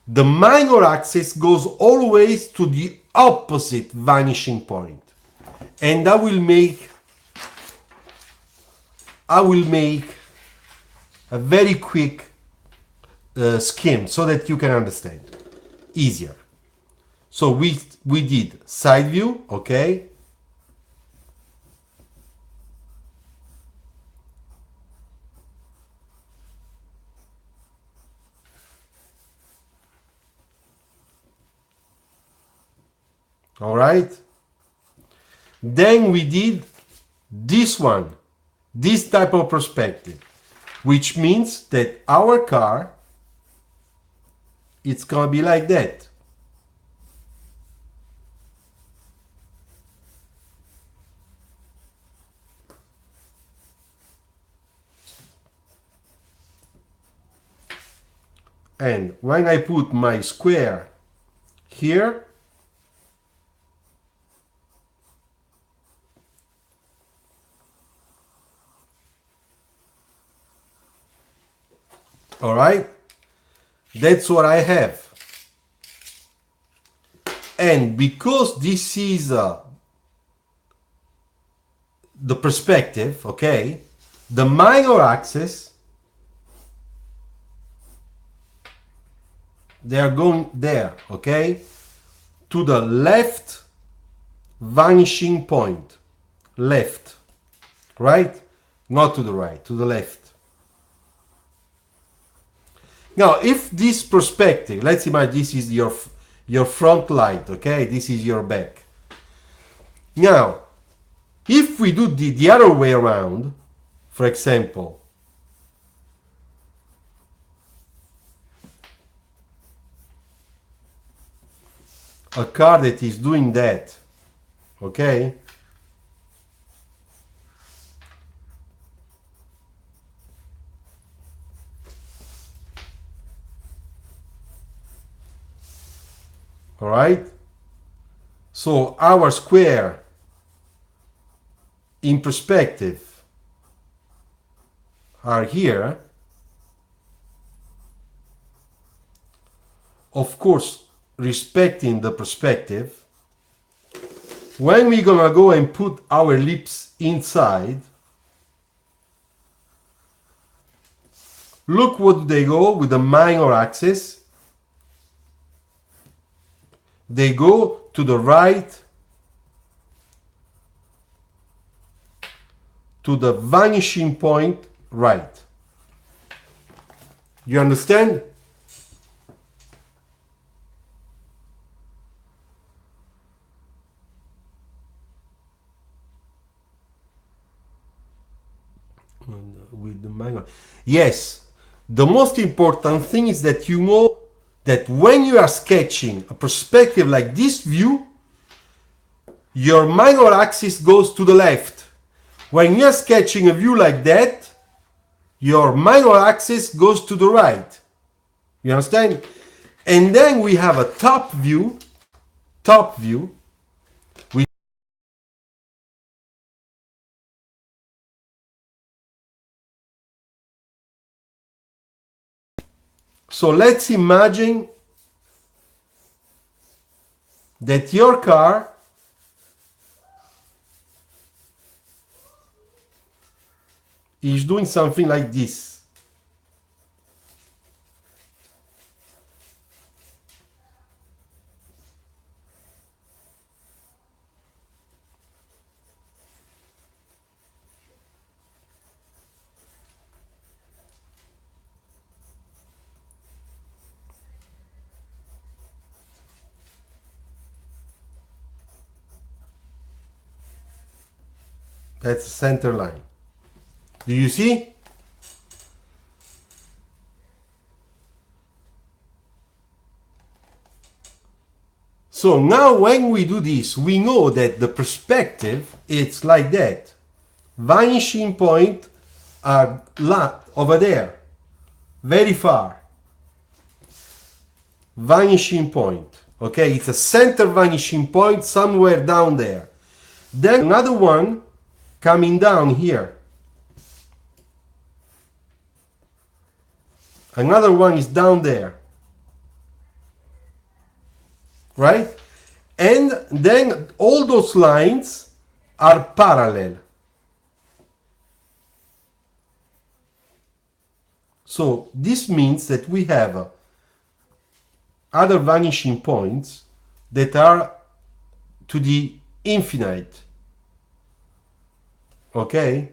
the minor axis goes always to the opposite vanishing point. And I will make a very quick scheme so that you can understand easier. So we did side view, okay? All right. Then we did this one, this type of perspective, which means that our car, it's gonna be like that. And when I put my square here, all right, that's what I have. And because this is the perspective, okay, the minor axis, they are going there, okay, to the left vanishing point, left, right? Not to the right, to the left. Now, if this perspective, let's imagine this is your front light, okay? This is your back. Now, if we do the other way around, for example, a car that is doing that, okay? All right? So our square in perspective are here. Of course, respecting the perspective. When we're gonna go and put our ellipse inside, look what they go with the minor axis. They go to the right, to the vanishing point right. You understand? With the minor. Yes, the most important thing is that you know that when you are sketching a perspective like this view, your minor axis goes to the left. When you're sketching a view like that, your minor axis goes to the right. You understand? And then we have a top view, which so let's imagine that your car is doing something like this. That's the center line. Do you see? So now when we do this, we know that the perspective is like that. Vanishing point are over there, very far. Vanishing point. Okay, it's a center vanishing point somewhere down there. Then another one coming down here. Another one is down there. Right? And then all those lines are parallel. So this means that we have other vanishing points that are to the infinite. Okay?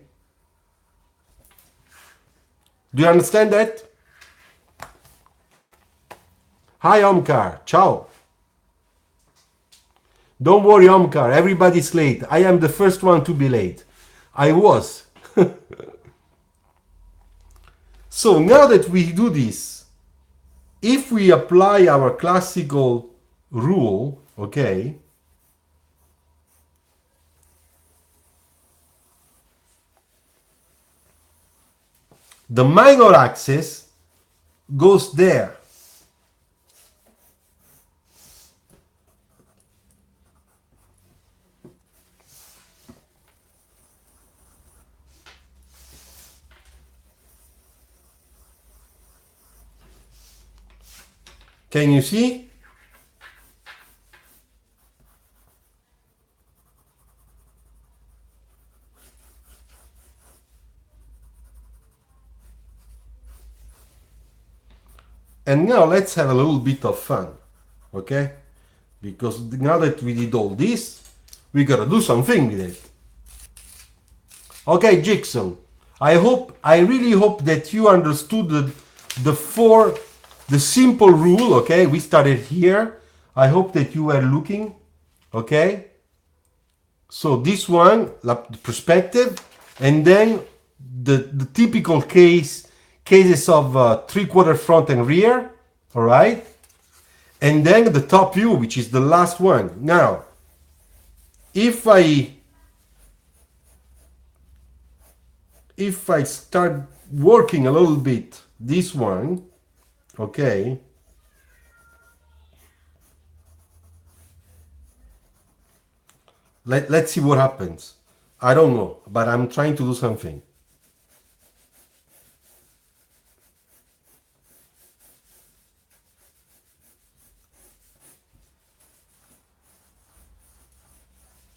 Do you understand that? Hi Omkar, ciao. Don't worry Omkar, everybody's late. I am the first one to be late. I was. So now that we do this, if we apply our classical rule, okay, the minor axis goes there. Can you see? And now let's have a little bit of fun, okay? Because now that we did all this, we gotta do something with it. Okay, Jackson, I really hope that you understood the simple rule, okay? We started here. I hope that you were looking, okay? So this one, the perspective, and then the typical cases of 3/4 front and rear, all right? And then the top view, which is the last one. Now, if I start working a little bit this one, okay, let's see what happens. I don't know, but I'm trying to do something.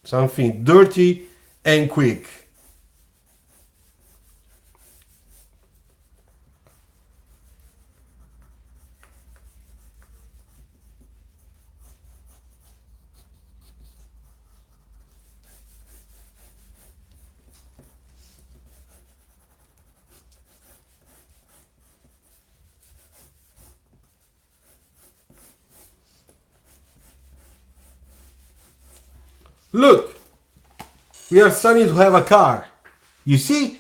Something dirty and quick. Look, we are starting to have a car. You see?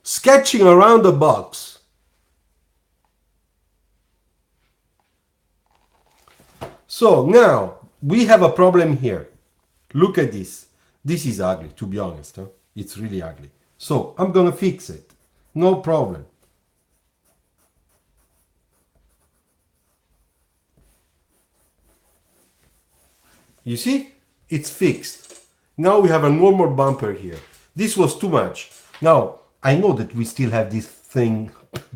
Sketching around the box. So now we have a problem here. Look at this. This is ugly, to be honest. Huh? It's really ugly. So I'm gonna fix it. No problem. You see? It's fixed. Now we have a normal bumper here. This was too much. Now, I know that we still have this thing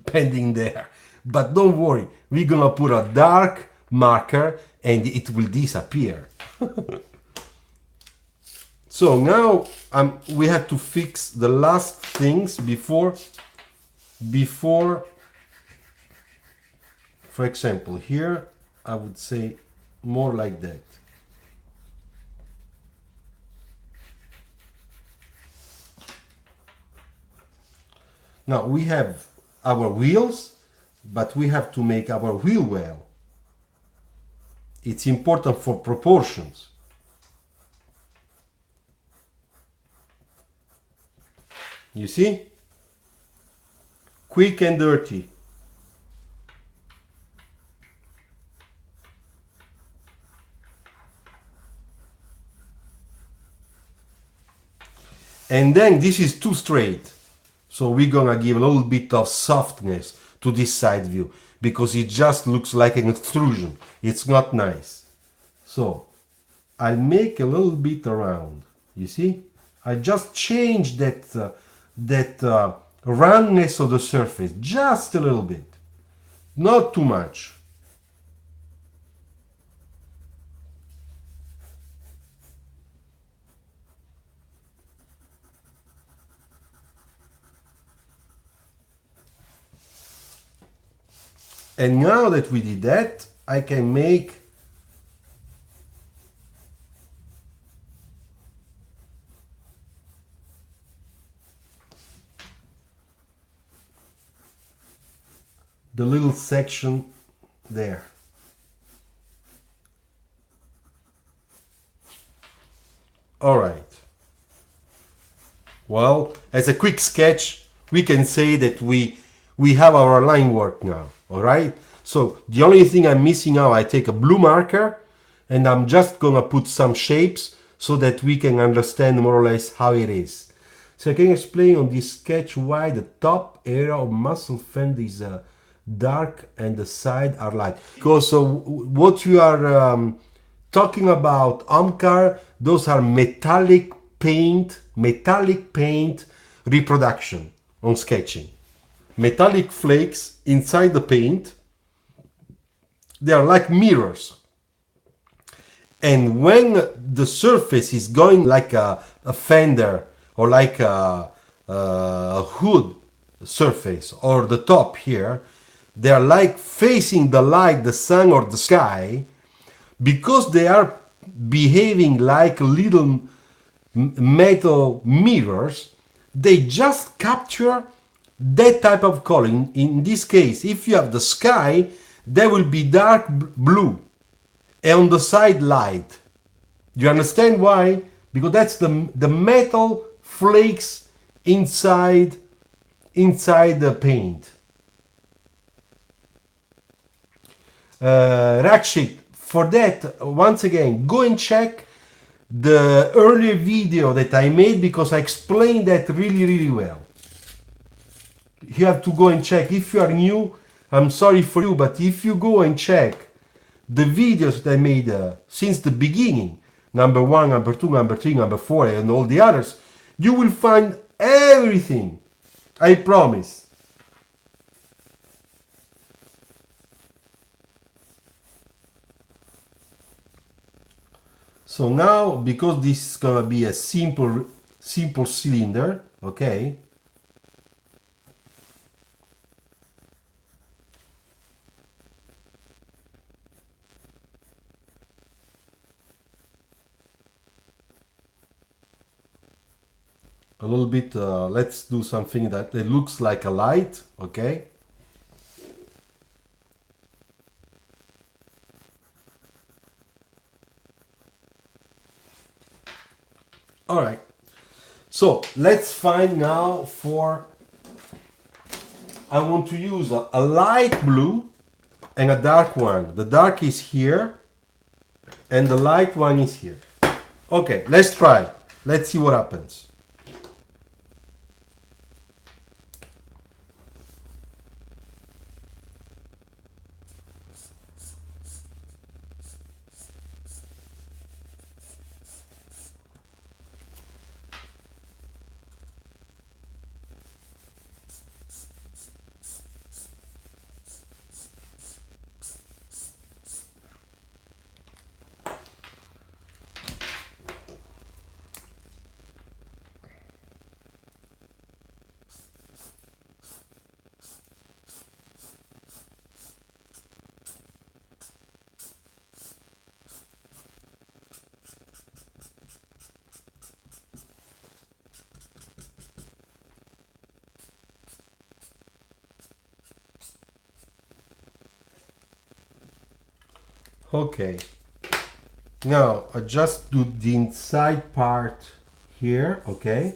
pending there, but don't worry. We're gonna put a dark marker and it will disappear. So now we have to fix the last things before, for example, here I would say more like that. Now we have our wheels, but we have to make our wheel well. It's important for proportions. You see? Quick and dirty. And then this is too straight. So we're gonna give a little bit of softness to this side view because it just looks like an extrusion. It's not nice. So I'll make a little bit around. You see? I just change that roundness of the surface just a little bit, not too much. And now that we did that, I can make the little section there. All right. Well, as a quick sketch, we can say that we have our line work now. All right. So the only thing I'm missing now, I take a blue marker and I'm just gonna put some shapes so that we can understand more or less how it is. So I can explain on this sketch why the top area of muscle fend is dark and the side are light. Because what you are talking about Omcar, those are metallic paint reproduction on sketching. Metallic flakes inside the paint, they are like mirrors. And when the surface is going like a fender or like a hood surface or the top here, they are like facing the light, the sun or the sky, because they are behaving like little metal mirrors. They just capture that type of color. In this case, if you have the sky, there will be dark blue and on the side light. Do you understand why? Because that's the metal flakes inside the paint. Rakshit, for that, once again, go and check the earlier video that I made because I explained that really well. You have to go and check. If you are new, I'm sorry for you, but if you go and check the videos that I made since the beginning, number 1, number 2, number 3, number 4, and all the others, you will find everything. I promise. So now, because this is gonna be a simple cylinder, okay? A little bit, let's do something that it looks like a light, okay? All right, so let's find now for, I want to use a light blue and a dark one. The dark is here and the light one is here. Okay, let's try. Let's see what happens. Okay, now I just do the inside part here. Okay,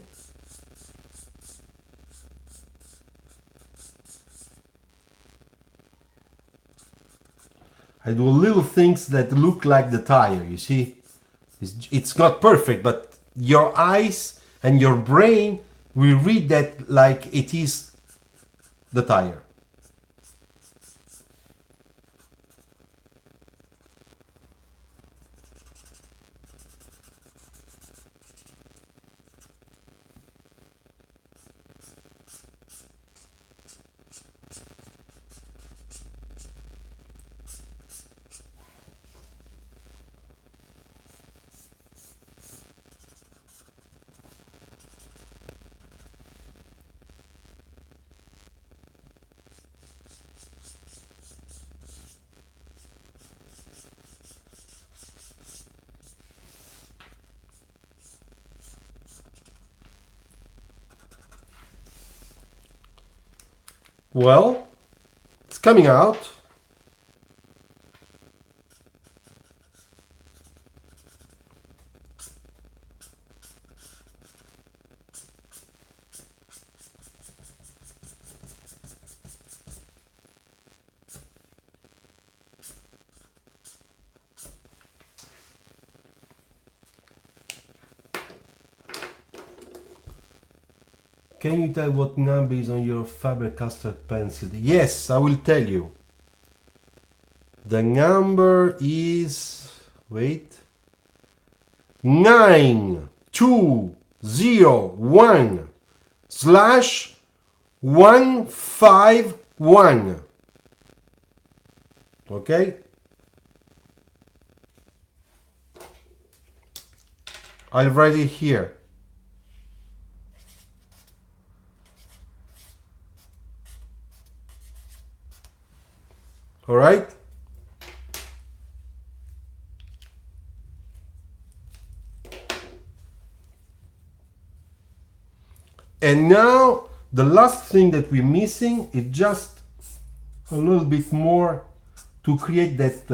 I do little things that look like the tire, you see. It's not perfect, but your eyes and your brain will read that like it is the tire. Well, it's coming out. Can you tell what number is on your Faber-Castell pencil? Yes, I will tell you. The number is, wait, 9201 slash 151. Okay? I'll write it here. All right? And now the last thing that we're missing is just a little bit more to create that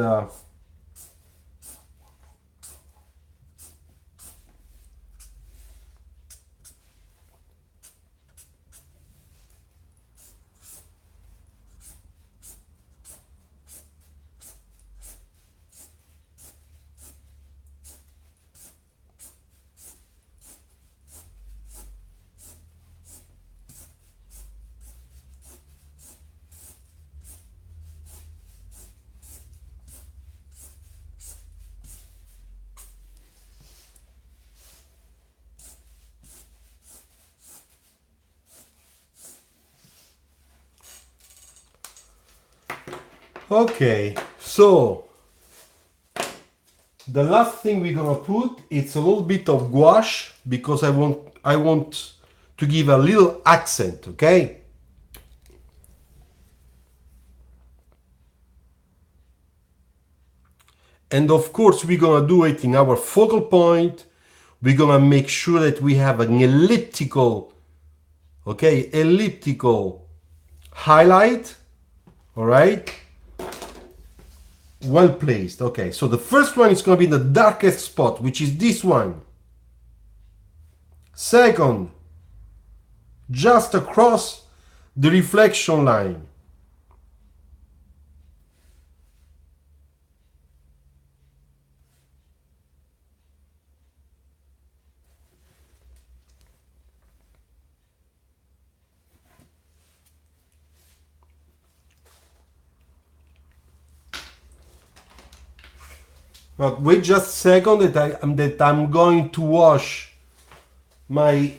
okay, so the last thing we're gonna put it's a little bit of gouache because I want to give a little accent, okay? And of course we're gonna do it in our focal point. We're gonna make sure that we have an elliptical, okay, elliptical highlight, all right? Well placed. Okay, so the first one is going to be the darkest spot, which is this one. Second, just across the reflection line. But wait just a second that I'm going to wash my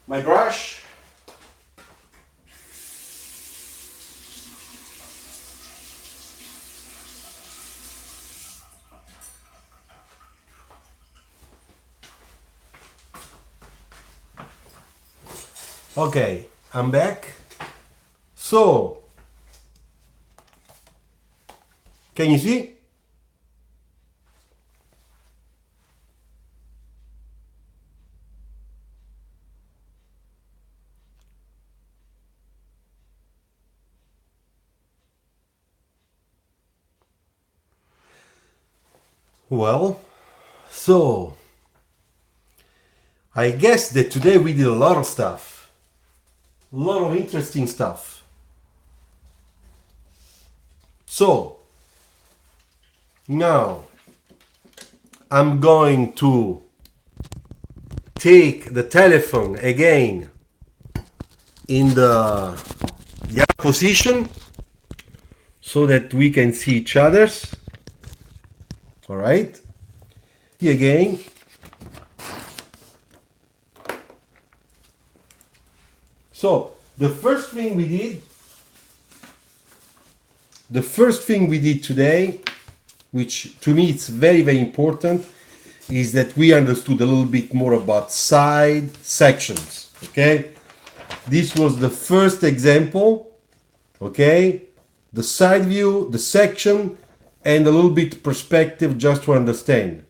brush. Okay, I'm back. So, can you see? Well, so I guess that today we did a lot of stuff, a lot of interesting stuff. So now I'm going to take the telephone again in the other position so that we can see each other's. All right, here again. So the first thing we did today, which to me it's very, very important, is that we understood a little bit more about side sections. Okay, this was the first example. Okay, the side view, the section, and a little bit perspective just to understand.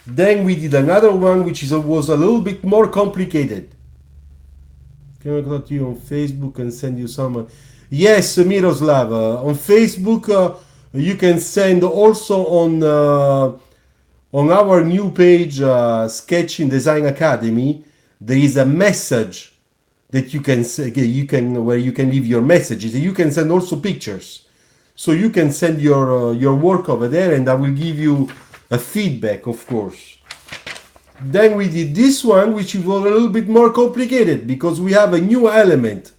Then we did another one which was a little bit more complicated. Can I contact you on Facebook and send you some? Yes, Miroslav, on Facebook you can send also on our new page, Sketching Design Academy. There is a message that you can where you can leave your messages. You can send also pictures. So you can send your work over there and I will give you a feedback, of course. Then we did this one, which was a little bit more complicated because we have a new element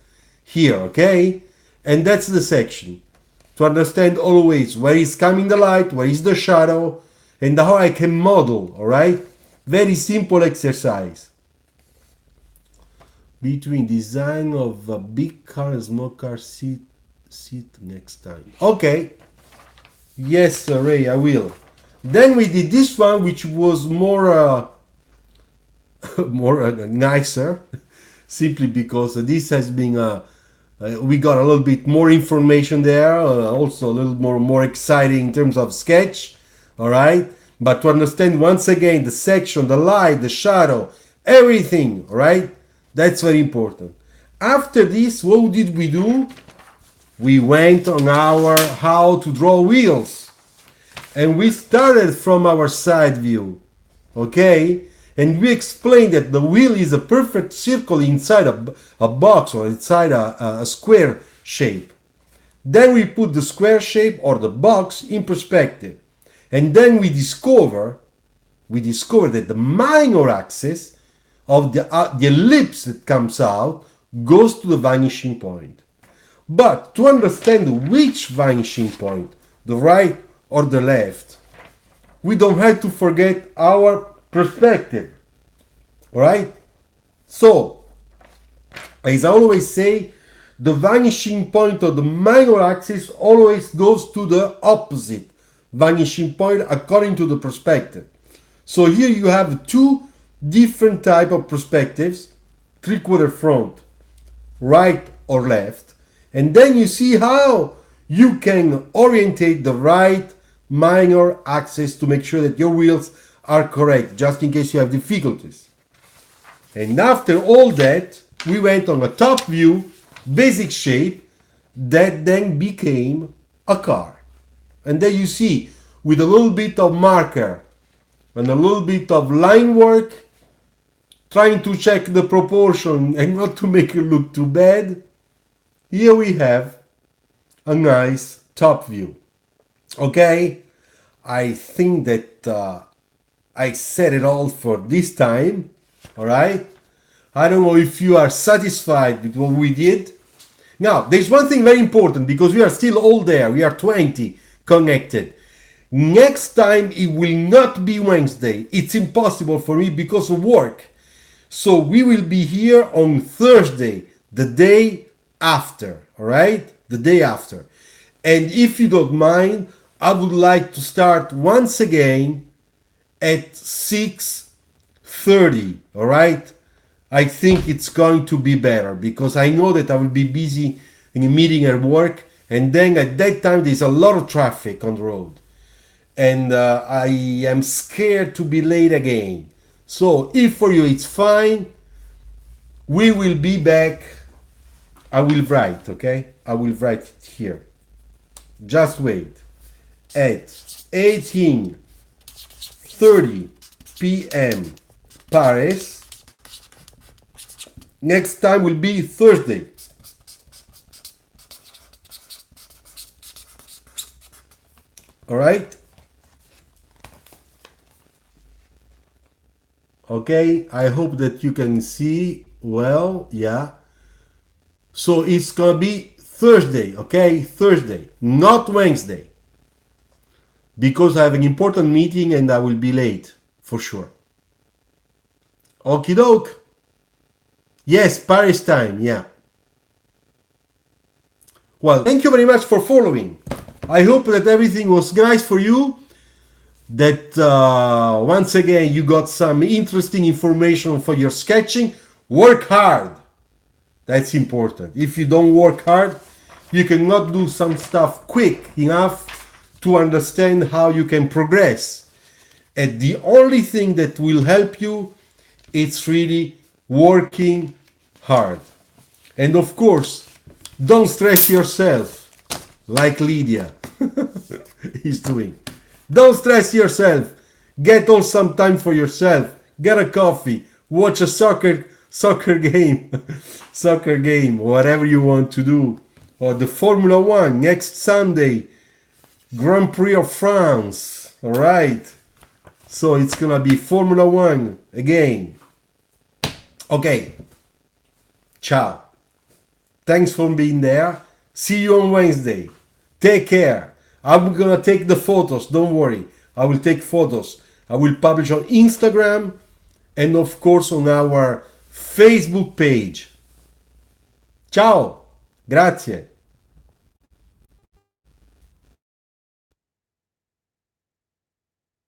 here, okay? And that's the section. To understand always where is coming the light, where is the shadow, and how I can model, all right? Very simple exercise. Between design of a big car and small car seat next time. Okay. Yes, Ray, I will. Then we did this one, which was more nicer, simply because this has been we got a little bit more information there, also a little more exciting in terms of sketch. All right, but to understand once again the section, the light, the shadow, everything. All right, that's very important. After this, what did we do? We went on our how to draw wheels, and we started from our side view, okay? And we explained that the wheel is a perfect circle inside a box or inside a square shape. Then we put the square shape or the box in perspective, and then we discover that the minor axis of the ellipse that comes out goes to the vanishing point. But to understand which vanishing point, the right or the left, we don't have to forget our perspective. All right? So, as I always say, the vanishing point of the minor axis always goes to the opposite vanishing point according to the perspective. So here you have two different type of perspectives, three-quarter front, right or left. And then you see how you can orientate the right minor axis to make sure that your wheels are correct, just in case you have difficulties. And after all that, we went on a top view, basic shape, that then became a car. And there you see, with a little bit of marker and a little bit of line work, trying to check the proportion and not to make it look too bad, here we have a nice top view. Okay, I think that I said it all for this time. All right, I don't know if you are satisfied with what we did. Now, there's one thing very important, because we are still all there. We are 20 connected. Next time it will not be Wednesday. It's impossible for me because of work. So we will be here on Thursday, the day after, all right? The day after. And if you don't mind, I would like to start once again at 6:30, all right? I think it's going to be better because I know that I will be busy in a meeting at work, and then at that time there's a lot of traffic on the road. And I am scared to be late again. So if for you it's fine, we will be back. I will write, okay? I will write it here. Just wait. At 18 6:30 p.m. Paris. Next time will be Thursday. All right. Okay, I hope that you can see well. Yeah. So it's gonna be Thursday, okay? Thursday, not Wednesday. Because I have an important meeting and I will be late, for sure. Okie doke. Yes, Paris time, yeah. Well, thank you very much for following. I hope that everything was nice for you. That once again you got some interesting information for your sketching. Work hard. That's important. If you don't work hard, you cannot do some stuff quick enough to understand how you can progress. And the only thing that will help you, it's really working hard. And of course, don't stress yourself like Lydia is doing. Don't stress yourself. Get on some time for yourself. Get a coffee. Watch a soccer game. Soccer game. Whatever you want to do. Or the Formula One next Sunday. Grand Prix of France. All right. So it's gonna be Formula One again. Okay. Ciao. Thanks for being there. See you on Wednesday. Take care. I'm gonna take the photos. Don't worry. I will take photos. I will publish on Instagram and of course on our Facebook page. Ciao. Grazie.